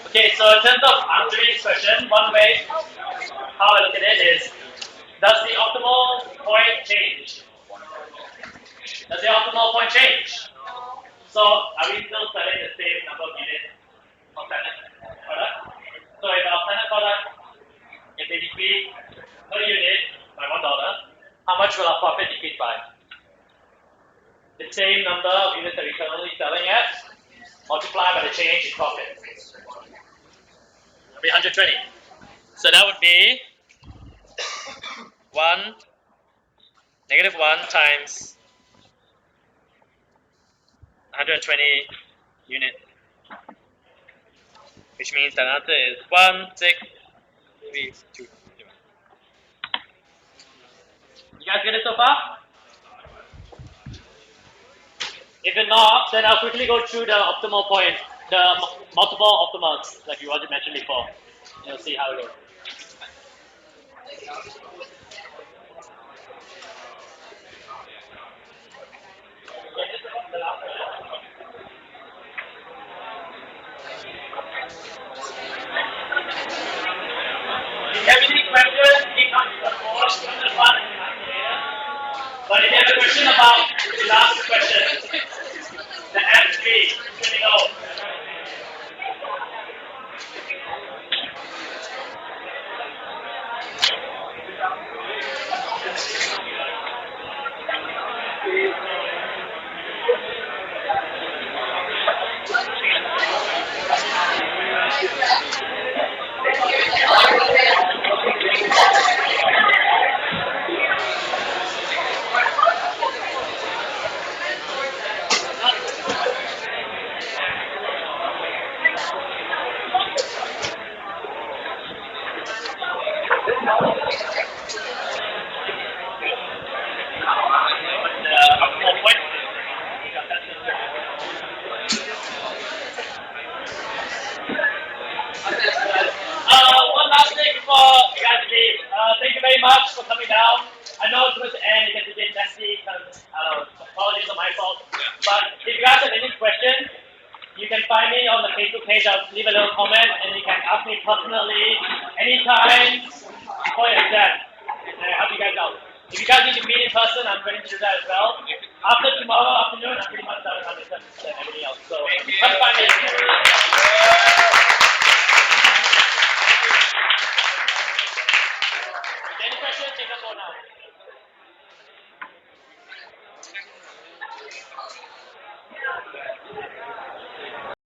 [SPEAKER 1] Okay, so in terms of answering this question, one way how I look at it is, does the optimal point change? Does the optimal point change? So are we still selling the same number of units of standard product? So if our standard product, if they decrease per unit by $1, how much will our profit decrease by? The same number of units that we're currently selling at, multiplied by the change in profit. It'll be 120. So that would be 1, -1 times 120 unit, which means the answer is 1,632. You guys get it so far? If you're not, then I'll quickly go through the optimal point, the multiple optimals, like you already mentioned before. You'll see how it goes. If you have any questions, keep on the board. But if you have a question about the last question, the M3, let me know. One last thing before you guys leave. Thank you very much for coming down. I know towards the end it gets a bit messy because apologies on my fault. But if you guys have any questions, you can find me on the Facebook page. I'll leave a little comment and you can ask me personally anytime before your exam. And I help you guys out. If you guys need to meet in person, I'm ready to do that as well. After tomorrow afternoon, I'm pretty much done with 100% and everything else. So come find me.